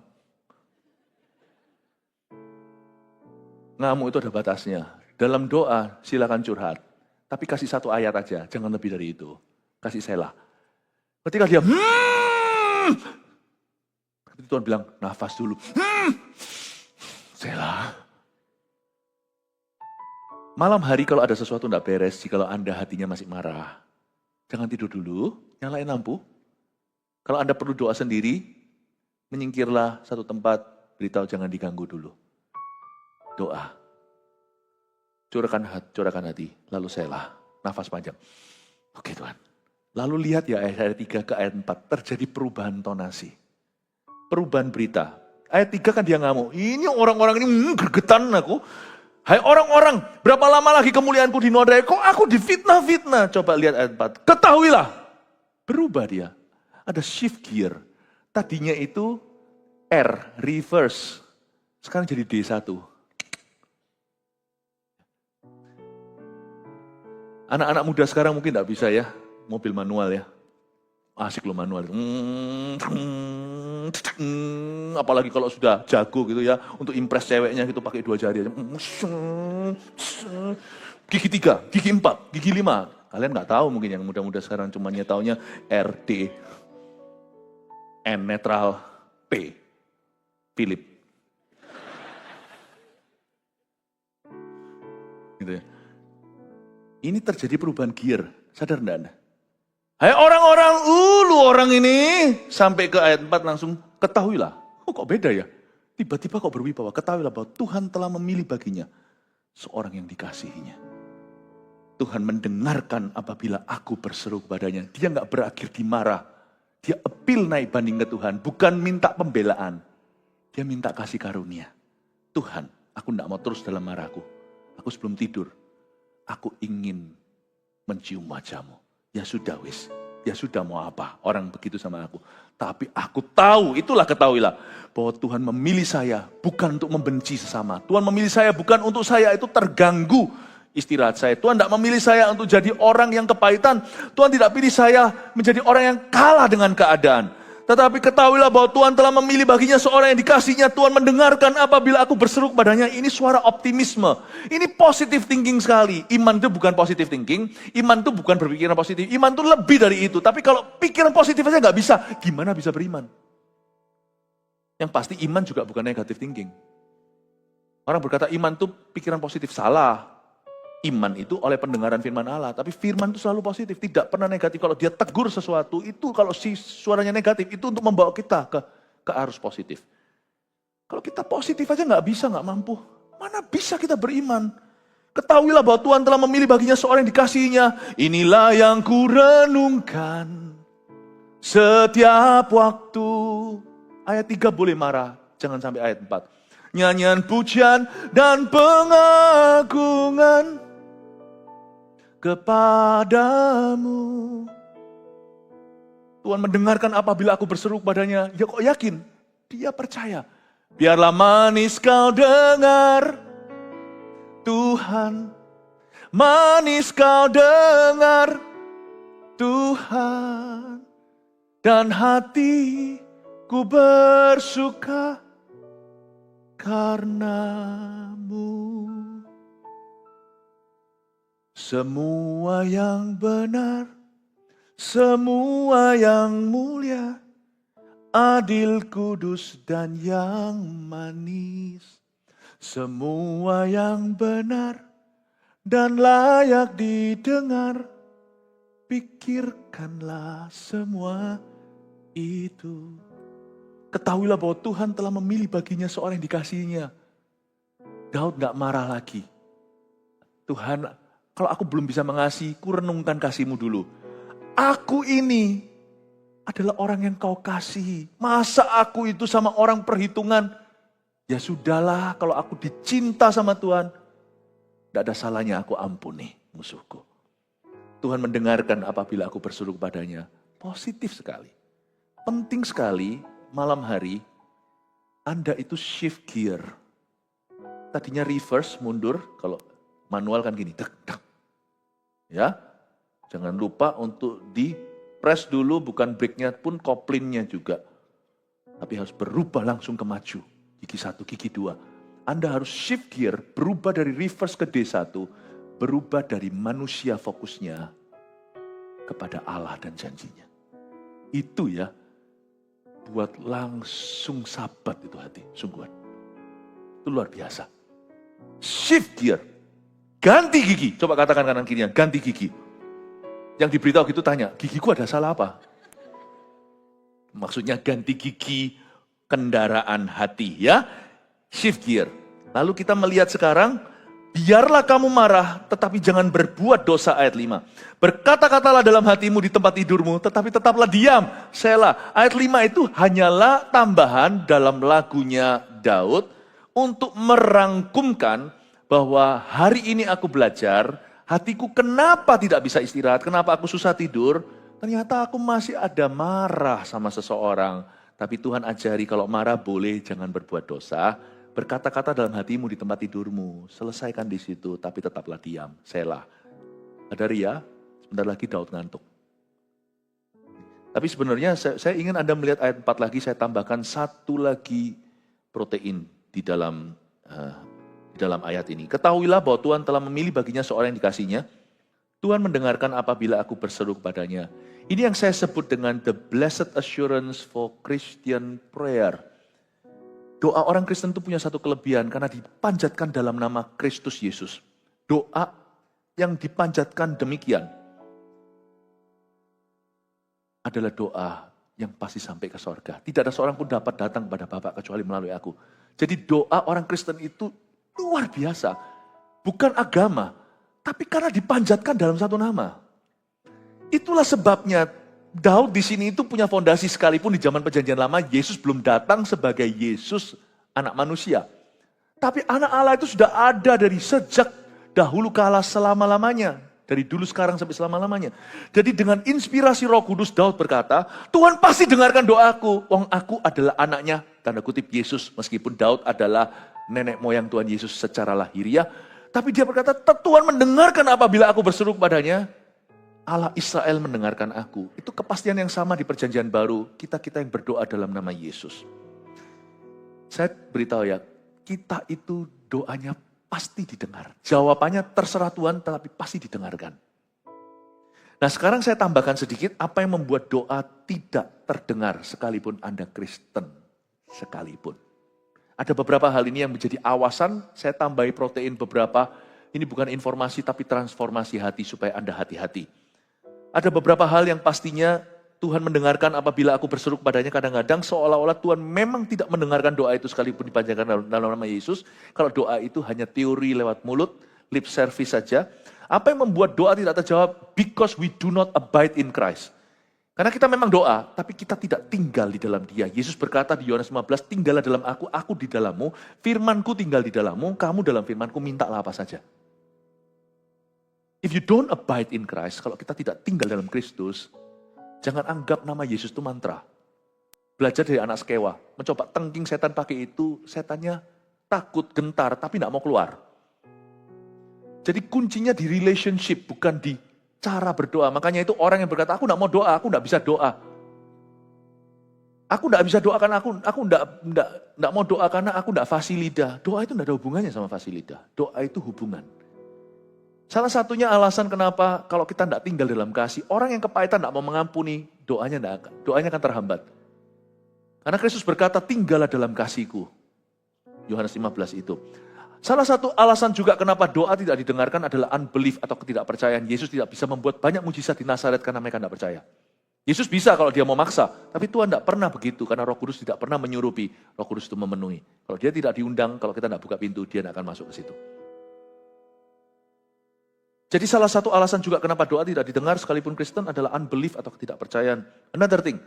Ngamuk itu ada batasnya. Dalam doa silakan curhat. Tapi kasih satu ayat aja, jangan lebih dari itu. Kasih Sela. Ketika dia Tuhan bilang, nafas dulu. Sela. Malam hari kalau ada sesuatu tidak beres, jikalau Anda hatinya masih marah, jangan tidur dulu, nyalain lampu. Kalau Anda perlu doa sendiri, menyingkirlah satu tempat, beritahu jangan diganggu dulu. Doa. Curahkan hati, lalu Sela. Nafas panjang. Oke Tuhan. Lalu lihat ya ayat 3 ke ayat 4, terjadi perubahan tonasi. Perubahan berita. Ayat 3 kan dia ngamuk. Ini orang-orang ini gergetan aku. Hai orang-orang, berapa lama lagi kemuliaanku dinodai? Kok aku difitnah-fitnah? Coba lihat ayat 4. Ketahuilah. Berubah dia. Ada shift gear. Tadinya itu R, reverse. Sekarang jadi D1. Anak-anak muda sekarang mungkin tidak bisa ya. Mobil manual ya. Asik loh manual. Apalagi kalau sudah jago gitu ya. Untuk impress ceweknya gitu pakai 2 jari aja. Gigi 3, gigi 4, gigi 5. Kalian nggak tahu mungkin yang muda-muda sekarang cuman taunya R, D, N netral, P, Philip. Gitu ya. Ini terjadi perubahan gear, sadar enggak Anda? Hai orang-orang, lu orang ini, sampai ke ayat 4 langsung ketahuilah. Oh kok beda ya? Tiba-tiba kok berwibawa. Ketahuilah bahwa Tuhan telah memilih baginya seorang yang dikasihinya. Tuhan mendengarkan apabila aku berseru kepadanya. Dia gak berakhir di marah. Dia appeal naik banding ke Tuhan. Bukan minta pembelaan. Dia minta kasih karunia. Tuhan, aku gak mau terus dalam marahku. Aku sebelum tidur, aku ingin mencium wajahmu. Ya sudah wis. Ya sudah mau apa, orang begitu sama aku. Tapi aku tahu, itulah ketahuilah. Bahwa Tuhan memilih saya bukan untuk membenci sesama. Tuhan memilih saya bukan untuk saya itu terganggu istirahat saya. Tuhan tidak memilih saya untuk jadi orang yang kepahitan. Tuhan tidak pilih saya menjadi orang yang kalah dengan keadaan. Tetapi ketahuilah bahwa Tuhan telah memilih baginya seorang yang dikasihnya. Tuhan mendengarkan apabila aku berseru kepadanya. Ini suara optimisme. Ini positive thinking sekali. Iman itu bukan positive thinking. Iman itu bukan berpikiran positif. Iman itu lebih dari itu. Tapi kalau pikiran positif aja nggak bisa, gimana bisa beriman? Yang pasti iman juga bukan negative thinking. Orang berkata iman itu pikiran positif. Salah. Iman itu oleh pendengaran firman Allah. Tapi firman itu selalu positif, tidak pernah negatif. Kalau dia tegur sesuatu, itu kalau suaranya negatif, itu untuk membawa kita ke arus positif. Kalau kita positif aja nggak bisa, nggak mampu. Mana bisa kita beriman? Ketahuilah bahwa Tuhan telah memilih baginya seorang yang dikasihinya. Inilah yang kurenungkan setiap waktu. Ayat 3 boleh marah, jangan sampai ayat 4. Nyanyian pujian dan pengagungan kepadamu. Tuhan mendengarkan apabila aku berseru kepadanya. Ya kok yakin? Dia percaya. Biarlah manis kau dengar, Tuhan. Manis kau dengar, Tuhan. Dan hatiku bersuka karenamu. Semua yang benar, semua yang mulia, adil, kudus, dan yang manis. Semua yang benar dan layak didengar, pikirkanlah semua itu. Ketahuilah bahwa Tuhan telah memilih baginya seorang yang dikasihinya. Daud gak marah lagi. Tuhan, kalau aku belum bisa mengasihi, ku renungkan kasih-Mu dulu. Aku ini adalah orang yang Kau kasihi. Masa aku itu sama orang perhitungan? Ya sudahlah, kalau aku dicinta sama Tuhan, tidak ada salahnya aku ampuni musuhku. Tuhan mendengarkan apabila aku berseru kepadanya. Positif sekali. Penting sekali malam hari Anda itu shift gear. Tadinya reverse, mundur. Kalau manual kan gini. Dek, dek. Ya, jangan lupa untuk di press dulu, bukan brake-nya pun koplinnya juga. Tapi harus berubah langsung ke maju. Gigi 1, gigi 2. Anda harus shift gear, berubah dari reverse ke D1, berubah dari manusia fokusnya kepada Allah dan janjinya. Itu ya, buat langsung sabat itu hati, sungguhan. Itu luar biasa. Shift gear. Ganti gigi. Coba katakan kanan kirinya, ganti gigi. Yang diberitahu gitu tanya, gigiku ada salah apa? Maksudnya ganti gigi kendaraan hati ya. Shift gear. Lalu kita melihat sekarang, biarlah kamu marah, tetapi jangan berbuat dosa ayat 5. Berkata-katalah dalam hatimu di tempat tidurmu, tetapi tetaplah diam. Selah. Ayat 5 itu hanyalah tambahan dalam lagunya Daud untuk merangkumkan bahwa hari ini aku belajar, hatiku kenapa tidak bisa istirahat, kenapa aku susah tidur, ternyata aku masih ada marah sama seseorang. Tapi Tuhan ajari kalau marah boleh, jangan berbuat dosa. Berkata-kata dalam hatimu di tempat tidurmu, selesaikan di situ, tapi tetaplah diam, selah. Sadari ya, sebentar lagi Daud ngantuk. Tapi sebenarnya saya ingin Anda melihat ayat 4 lagi, saya tambahkan satu lagi protein di dalam ayat ini. Ketahuilah bahwa Tuhan telah memilih baginya seorang yang dikasihnya. Tuhan mendengarkan apabila aku berseru kepadanya. Ini yang saya sebut dengan the blessed assurance for Christian prayer. Doa orang Kristen itu punya satu kelebihan karena dipanjatkan dalam nama Kristus Yesus. Doa yang dipanjatkan demikian adalah doa yang pasti sampai ke sorga. Tidak ada seorang pun dapat datang kepada Bapa kecuali melalui aku. Jadi doa orang Kristen itu luar biasa. Bukan agama, tapi karena dipanjatkan dalam satu nama. Itulah sebabnya Daud di sini itu punya fondasi, sekalipun di zaman Perjanjian Lama Yesus belum datang sebagai Yesus anak manusia. Tapi anak Allah itu sudah ada dari sejak dahulu kala selama-lamanya. Dari dulu sekarang sampai selama-lamanya. Jadi dengan inspirasi Roh Kudus Daud berkata, Tuhan pasti dengarkan doaku. Wong aku adalah anaknya, tanda kutip Yesus. Meskipun Daud adalah nenek moyang Tuhan Yesus secara lahiriah. Tapi dia berkata, Tuhan mendengarkan apabila aku berseru kepadanya. Allah Israel mendengarkan aku. Itu kepastian yang sama di Perjanjian Baru. Kita-kita yang berdoa dalam nama Yesus. Saya beritahu ya, kita itu doanya pasti didengar. Jawabannya terserah Tuhan, tetapi pasti didengarkan. Nah sekarang saya tambahkan sedikit, apa yang membuat doa tidak terdengar sekalipun Anda Kristen sekalipun. Ada beberapa hal ini yang menjadi awasan, saya tambahi protein beberapa. Ini bukan informasi tapi transformasi hati supaya Anda hati-hati. Ada beberapa hal yang pastinya Tuhan mendengarkan apabila aku berseru kepadanya. Kadang-kadang seolah-olah Tuhan memang tidak mendengarkan doa itu sekalipun dipanjangkan dalam nama Yesus. Kalau doa itu hanya teori lewat mulut, lip service saja. Apa yang membuat doa tidak terjawab? Because we do not abide in Christ. Karena kita memang doa, tapi kita tidak tinggal di dalam Dia. Yesus berkata di Yohanes 15, tinggallah dalam aku di dalammu, firmanku tinggal di dalammu, kamu dalam firmanku, mintalah apa saja. If you don't abide in Christ, kalau kita tidak tinggal dalam Kristus, jangan anggap nama Yesus itu mantra. Belajar dari anak sekewa, mencoba tengking setan pakai itu, setannya takut, gentar, tapi tidak mau keluar. Jadi kuncinya di relationship, bukan di cara berdoa. Makanya itu orang yang berkata, aku tidak mau doa, aku tidak bisa doa. Aku tidak bisa doa karena aku tidak mau doa karena aku tidak fasih lidah. Doa itu tidak ada hubungannya sama fasih lidah. Doa itu hubungan. Salah satunya alasan kenapa kalau kita tidak tinggal dalam kasih, orang yang kepahitan tidak mau mengampuni, doanya akan terhambat. Karena Kristus berkata, tinggallah dalam kasihku. Yohanes 15 itu. Salah satu alasan juga kenapa doa tidak didengarkan adalah unbelief atau ketidakpercayaan. Yesus tidak bisa membuat banyak mujizat di Nazaret karena mereka tidak percaya. Yesus bisa kalau dia mau maksa, tapi Tuhan tidak pernah begitu karena Roh Kudus tidak pernah menyurupi. Roh Kudus itu memenuhi. Kalau dia tidak diundang, kalau kita tidak buka pintu, dia tidak akan masuk ke situ. Jadi salah satu alasan juga kenapa doa tidak didengar sekalipun Kristen adalah unbelief atau ketidakpercayaan. Another thing,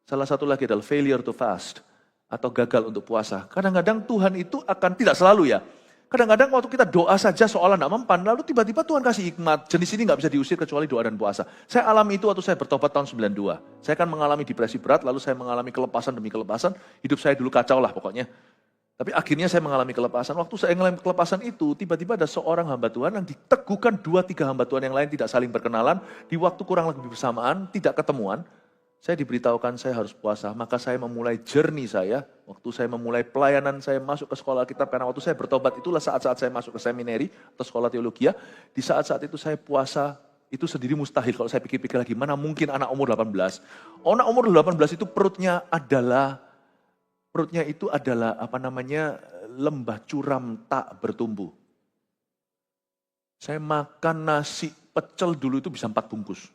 salah satu lagi adalah failure to fast atau gagal untuk puasa. Kadang-kadang Tuhan itu akan, tidak selalu ya, kadang-kadang waktu kita doa saja seolah tidak mempan, lalu tiba-tiba Tuhan kasih hikmat. Jenis ini nggak bisa diusir kecuali doa dan puasa. Saya alami itu waktu saya bertobat tahun 92. Saya kan mengalami depresi berat, lalu saya mengalami kelepasan demi kelepasan. Hidup saya dulu kacau lah pokoknya. Tapi akhirnya saya mengalami kelepasan. Waktu saya mengalami kelepasan itu, tiba-tiba ada seorang hamba Tuhan yang diteguhkan 2-3 hamba Tuhan yang lain tidak saling berkenalan. Di waktu kurang lebih bersamaan, tidak ketemuan. Saya diberitahukan saya harus puasa. Maka saya memulai journey saya. Waktu saya memulai pelayanan, saya masuk ke sekolah Alkitab. Karena waktu saya bertobat, itulah saat-saat saya masuk ke seminari atau sekolah teologi. Di saat-saat itu saya puasa, itu sendiri mustahil. Kalau saya pikir-pikir lagi, mana mungkin anak umur 18. Anak umur 18 itu perutnya itu adalah lembah curam tak bertumbuh. Saya makan nasi pecel dulu itu bisa 4 bungkus.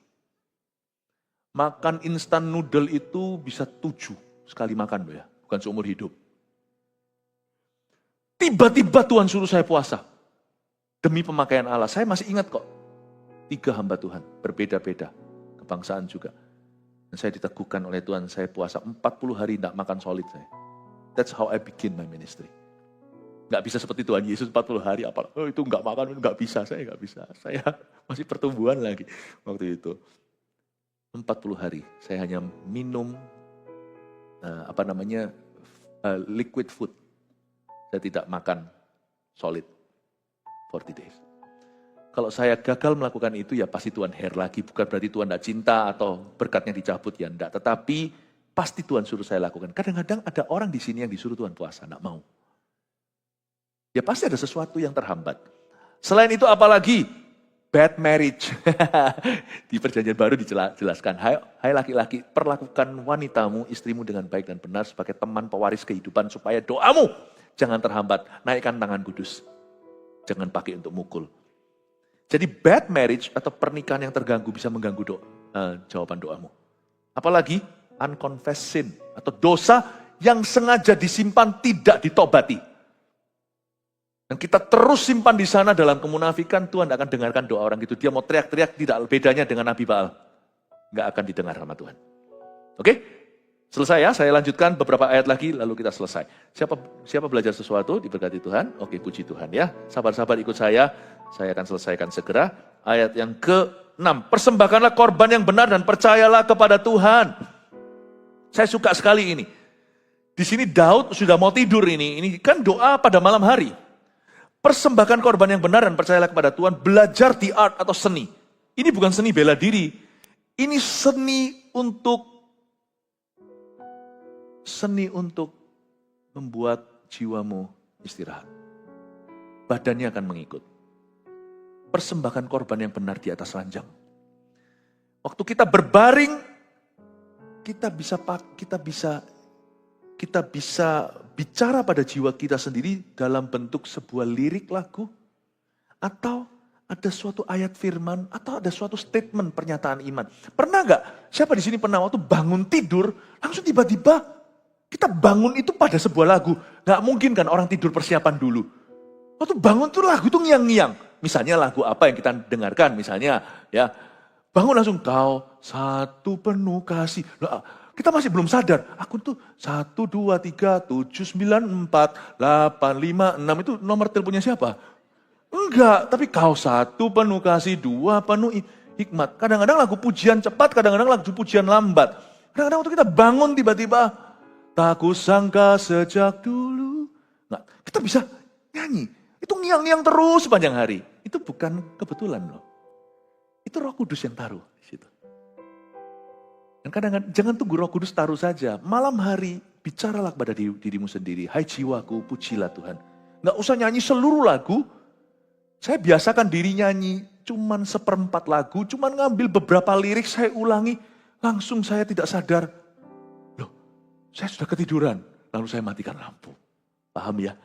Makan instan noodle itu bisa 7 sekali makan ya, bukan seumur hidup. Tiba-tiba Tuhan suruh saya puasa. Demi pemakaian Allah, saya masih ingat kok. 3 hamba Tuhan, berbeda-beda, kebangsaan juga. Dan saya diteguhkan oleh Tuhan, saya puasa 40 hari tidak makan solid saya. That's how I begin my ministry. Gak bisa seperti Tuhan Yesus 40 hari, itu gak makan, gak bisa, saya gak bisa. Saya masih pertumbuhan lagi waktu itu. 40 hari, saya hanya minum liquid food. Saya tidak makan solid 40 days. Kalau saya gagal melakukan itu, ya pasti Tuhan hair lagi. Bukan berarti Tuhan tidak cinta atau berkatnya dicabut, ya enggak. Tetapi pasti Tuhan suruh saya lakukan. Kadang-kadang ada orang di sini yang disuruh Tuhan puasa, enggak mau. Ya pasti ada sesuatu yang terhambat. Selain itu apalagi? Bad marriage. Di Perjanjian Baru dijelaskan, hai laki-laki, perlakukan wanitamu, istrimu dengan baik dan benar sebagai teman pewaris kehidupan supaya doamu jangan terhambat. Naikkan tangan kudus. Jangan pakai untuk mukul. Jadi bad marriage atau pernikahan yang terganggu bisa mengganggu jawaban doamu. Apalagi unconfessed sin atau dosa yang sengaja disimpan tidak ditobati. Dan kita terus simpan di sana dalam kemunafikan, Tuhan akan dengarkan doa orang itu. Dia mau teriak-teriak, tidak bedanya dengan Nabi Baal. Nggak akan didengar sama Tuhan. Oke? Selesai ya, saya lanjutkan beberapa ayat lagi, lalu kita selesai. Siapa belajar sesuatu, diberkati Tuhan. Oke, puji Tuhan ya. Sabar-sabar ikut saya akan selesaikan segera. Ayat yang ke-6, persembahkanlah korban yang benar dan percayalah kepada Tuhan. Saya suka sekali ini. Di sini Daud sudah mau tidur ini kan doa pada malam hari. Persembahkan korban yang benar dan percayalah kepada Tuhan, belajar di art atau seni. Ini bukan seni bela diri, ini seni untuk membuat jiwamu istirahat. Badannya akan mengikut. Persembahkan korban yang benar di atas ranjang. Waktu kita berbaring, kita bisa bicara pada jiwa kita sendiri dalam bentuk sebuah lirik lagu, atau ada suatu ayat firman, atau ada suatu statement pernyataan iman. Pernah nggak? Siapa di sini pernah waktu bangun tidur, langsung tiba-tiba kita bangun itu pada sebuah lagu. Nggak mungkin kan orang tidur persiapan dulu. Waktu bangun tuh lagu itu ngiang-ngiang. Misalnya lagu apa yang kita dengarkan, misalnya ya bangun langsung kau satu penuh kasih. Kita masih belum sadar. Aku tuh 1, 2, 3, 7, 9, 4, 8, 5, 6 itu nomor teleponnya siapa? Enggak, tapi kau satu penuh kasih, 2 penuh hikmat. Kadang-kadang lagu pujian cepat, kadang-kadang lagu pujian lambat. Kadang-kadang waktu kita bangun tiba-tiba, tak kusangka sejak dulu. Nah, kita bisa nyanyi. Itu ngiang-ngiang terus sepanjang hari. Itu bukan kebetulan loh. Itu Roh Kudus yang taruh di situ. Dan kadang-kadang jangan tunggu Roh Kudus taruh saja. Malam hari bicaralah kepada dirimu sendiri. Hai jiwaku, pujilah Tuhan. Nggak usah nyanyi seluruh lagu. Saya biasakan diri nyanyi cuman 1/4 lagu, cuman ngambil beberapa lirik saya ulangi. Langsung saya tidak sadar. Loh, saya sudah ketiduran. Lalu saya matikan lampu. Paham ya?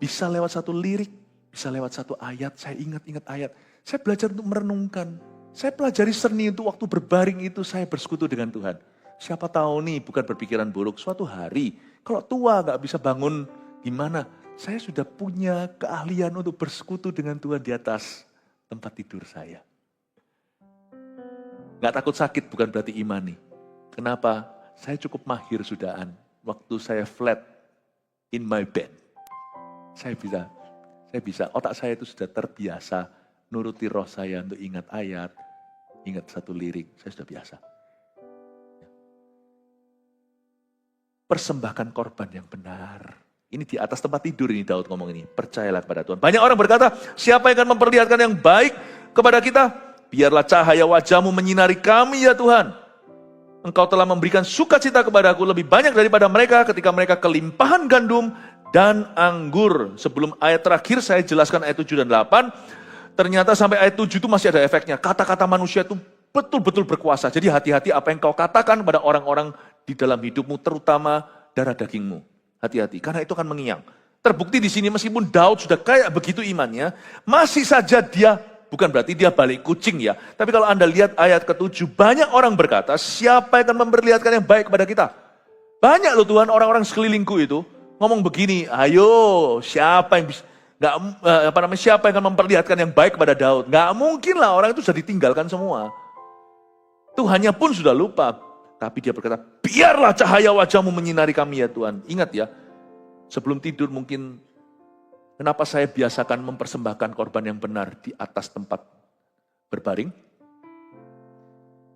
Bisa lewat satu lirik, bisa lewat satu ayat. Saya ingat-ingat ayat. Saya belajar untuk merenungkan. Saya pelajari seni untuk waktu berbaring itu saya bersekutu dengan Tuhan. Siapa tahu nih bukan berpikiran buruk. Suatu hari kalau tua gak bisa bangun gimana? Saya sudah punya keahlian untuk bersekutu dengan Tuhan di atas tempat tidur saya. Gak takut sakit bukan berarti imani. Kenapa? Saya cukup mahir sudahan. Waktu saya flat in my bed. Saya bisa, otak saya itu sudah terbiasa nuruti roh saya untuk ingat ayat, ingat satu lirik, saya sudah biasa. Persembahkan korban yang benar. Ini di atas tempat tidur ini Daud ngomong ini. Percayalah kepada Tuhan. Banyak orang berkata, siapa yang akan memperlihatkan yang baik kepada kita? Biarlah cahaya wajahmu menyinari kami ya Tuhan. Engkau telah memberikan sukacita kepadaku lebih banyak daripada mereka ketika mereka kelimpahan gandum dan anggur. Sebelum ayat terakhir saya jelaskan ayat 7 dan 8. Ternyata sampai ayat 7 itu masih ada efeknya. Kata-kata manusia itu betul-betul berkuasa. Jadi hati-hati apa yang kau katakan pada orang-orang di dalam hidupmu, terutama darah dagingmu. Hati-hati, karena itu akan mengiang. Terbukti di sini meskipun Daud sudah kayak begitu imannya, masih saja dia, bukan berarti dia balik kucing ya. Tapi kalau Anda lihat ayat ke-7, banyak orang berkata, siapa yang akan memperlihatkan yang baik kepada kita? Banyak loh Tuhan, orang-orang sekelilingku itu ngomong begini, ayo siapa yang bisa... siapa yang akan memperlihatkan yang baik kepada Daud? Gak mungkin lah, orang itu sudah ditinggalkan semua. Tuhannya pun sudah lupa. Tapi dia berkata, biarlah cahaya wajahmu menyinari kami ya Tuhan. Ingat ya, sebelum tidur mungkin, kenapa saya biasakan mempersembahkan korban yang benar di atas tempat berbaring?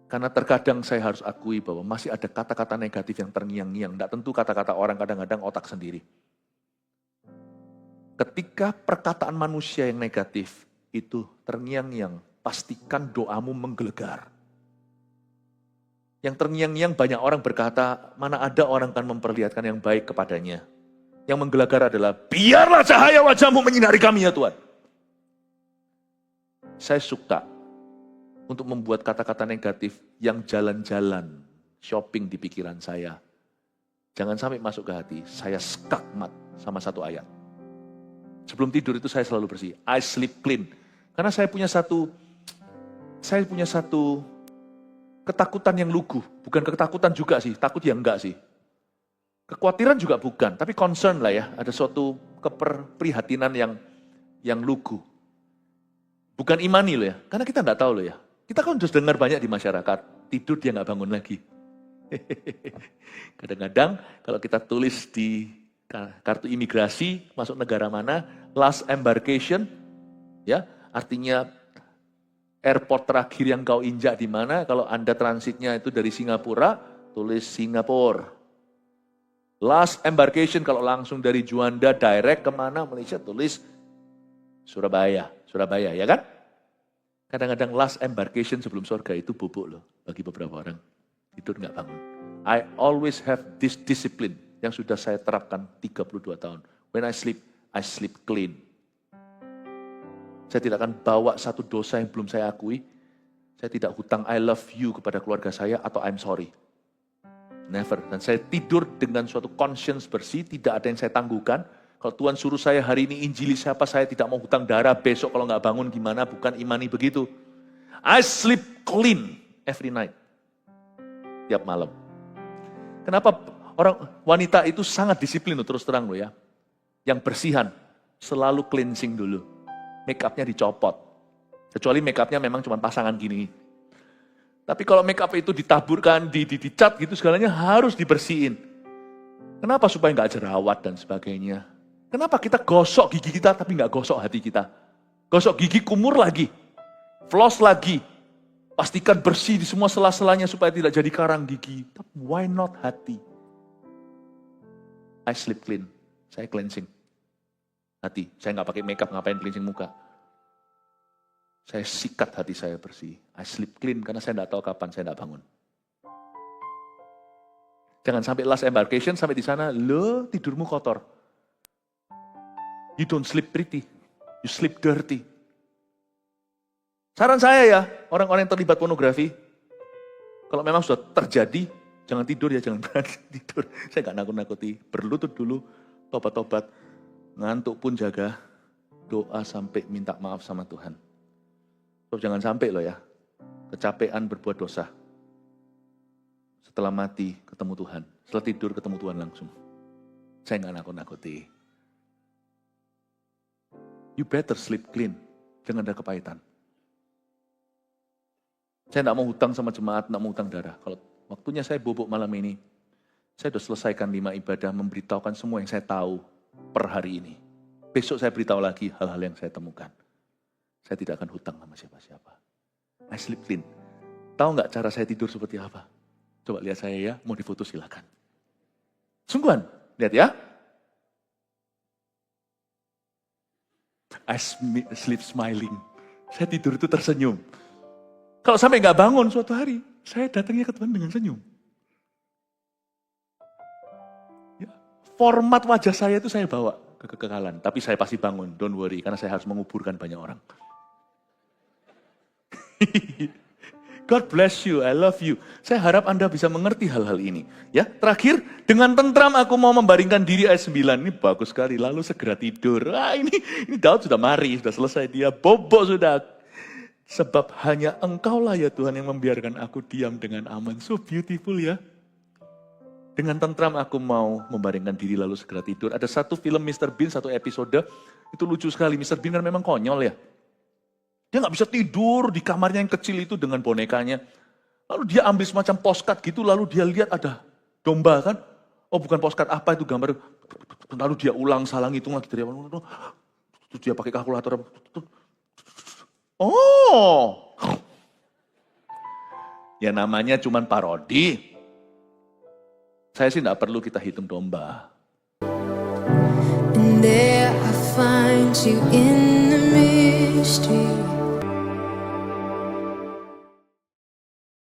Karena terkadang saya harus akui bahwa masih ada kata-kata negatif yang terngiang-ngiang. Tidak tentu kata-kata orang, kadang-kadang otak sendiri. Ketika perkataan manusia yang negatif itu terngiang-ngiang, pastikan doamu menggelegar. Yang terngiang-ngiang banyak orang berkata, mana ada orang akan memperlihatkan yang baik kepadanya. Yang menggelegar adalah, biarlah cahaya wajahmu menyinari kami ya Tuhan. Saya suka untuk membuat kata-kata negatif yang jalan-jalan, shopping di pikiran saya. Jangan sampai masuk ke hati, saya skakmat sama satu ayat. Sebelum tidur itu saya selalu bersih. I sleep clean. Karena saya punya satu ketakutan yang lugu. Bukan ketakutan juga sih, takut yang enggak sih. Kekhawatiran juga bukan, tapi concern lah ya. Ada suatu keprihatinan yang lugu. Bukan imani loh ya, karena kita nggak tahu loh ya. Kita kan sudah dengar banyak di masyarakat, tidur dia nggak bangun lagi. Kadang-kadang kalau kita tulis di kartu imigrasi, masuk negara mana, last embarkation, ya artinya airport terakhir yang kau injak di mana. Kalau Anda transitnya itu dari Singapura, tulis Singapura. Last embarkation kalau langsung dari Juanda direct kemana Malaysia, tulis Surabaya, ya kan? Kadang-kadang last embarkation sebelum surga itu bubuk loh bagi beberapa orang. Tidur nggak bangun. I always have this discipline yang sudah saya terapkan 32 tahun. When I sleep clean. Saya tidak akan bawa satu dosa yang belum saya akui. Saya tidak hutang I love you kepada keluarga saya atau I'm sorry. Never. Dan saya tidur dengan suatu conscience bersih, tidak ada yang saya tangguhkan. Kalau Tuhan suruh saya hari ini injili siapa, saya tidak mau hutang darah, besok kalau nggak bangun gimana, bukan imani begitu. I sleep clean every night. Tiap malam. Kenapa orang wanita itu sangat disiplin loh, terus terang loh ya. Yang bersihan, selalu cleansing dulu. Make up-nya dicopot. Kecuali make up-nya memang cuma pasangan gini. Tapi kalau make up itu ditaburkan, dicat gitu segalanya harus dibersihin. Kenapa? Supaya nggak jerawat dan sebagainya. Kenapa kita gosok gigi kita tapi nggak gosok hati kita? Gosok gigi, kumur lagi. Floss lagi. Pastikan bersih di semua sela-selanya supaya tidak jadi karang gigi. Tapi why not hati? I sleep clean. Saya cleansing. Hati. Saya nggak pakai makeup, ngapain cleansing muka. Saya sikat hati saya bersih. I sleep clean karena saya tidak tahu kapan saya tidak bangun. Jangan sampai last embarkation, sampai di sana, lo tidurmu kotor. You don't sleep pretty, you sleep dirty. Saran saya ya, orang-orang yang terlibat pornografi, kalau memang sudah terjadi, jangan tidur ya, jangan berani tidur. Saya nggak nakut-nakuti, berlutut dulu, tobat-tobat, ngantuk pun jaga, doa sampai minta maaf sama Tuhan. So, jangan sampai loh ya, kecapean berbuat dosa. Setelah mati ketemu Tuhan, setelah tidur ketemu Tuhan langsung. Saya nggak nakut-nakuti. You better sleep clean, jangan ada kepahitan. Saya nggak mau hutang sama jemaat, nggak mau hutang darah. Kalau waktunya saya bobok malam ini, saya sudah selesaikan 5 ibadah, memberitahukan semua yang saya tahu per hari ini. Besok saya beritahu lagi hal-hal yang saya temukan. Saya tidak akan hutang sama siapa-siapa. I sleep clean. Tahu nggak cara saya tidur seperti apa? Coba lihat saya ya, mau difoto silakan. Sungguhan, lihat ya. I sleep smiling. Saya tidur itu tersenyum. Kalau sampai nggak bangun suatu hari, saya datangnya ke Tuhan dengan senyum. Ya, format wajah saya itu saya bawa ke kekekalan. Tapi saya pasti bangun, don't worry, karena saya harus menguburkan banyak orang. God bless you, I love you. Saya harap Anda bisa mengerti hal-hal ini. Ya, terakhir, dengan tentram aku mau membaringkan diri ayat 9. Ini bagus sekali, lalu segera tidur. Ini Daud sudah mari, sudah selesai dia, bobok sudah. Sebab hanya Engkaulah ya Tuhan yang membiarkan aku diam dengan aman. So beautiful ya. Dengan tentram aku mau membaringkan diri lalu segera tidur. Ada satu film Mr. Bean, satu episode, itu lucu sekali. Mr. Bean kan memang konyol ya. Dia nggak bisa tidur di kamarnya yang kecil itu dengan bonekanya. Lalu dia ambil semacam postcard gitu, lalu dia lihat ada domba kan. Oh bukan postcard, apa itu gambar. Lalu dia ulang, salah ngitung lagi dari awal. Terus dia pakai kalkulator. Oh, ya namanya cuman parodi. Saya sih nggak perlu kita hitung domba. And there I find you in the mystery.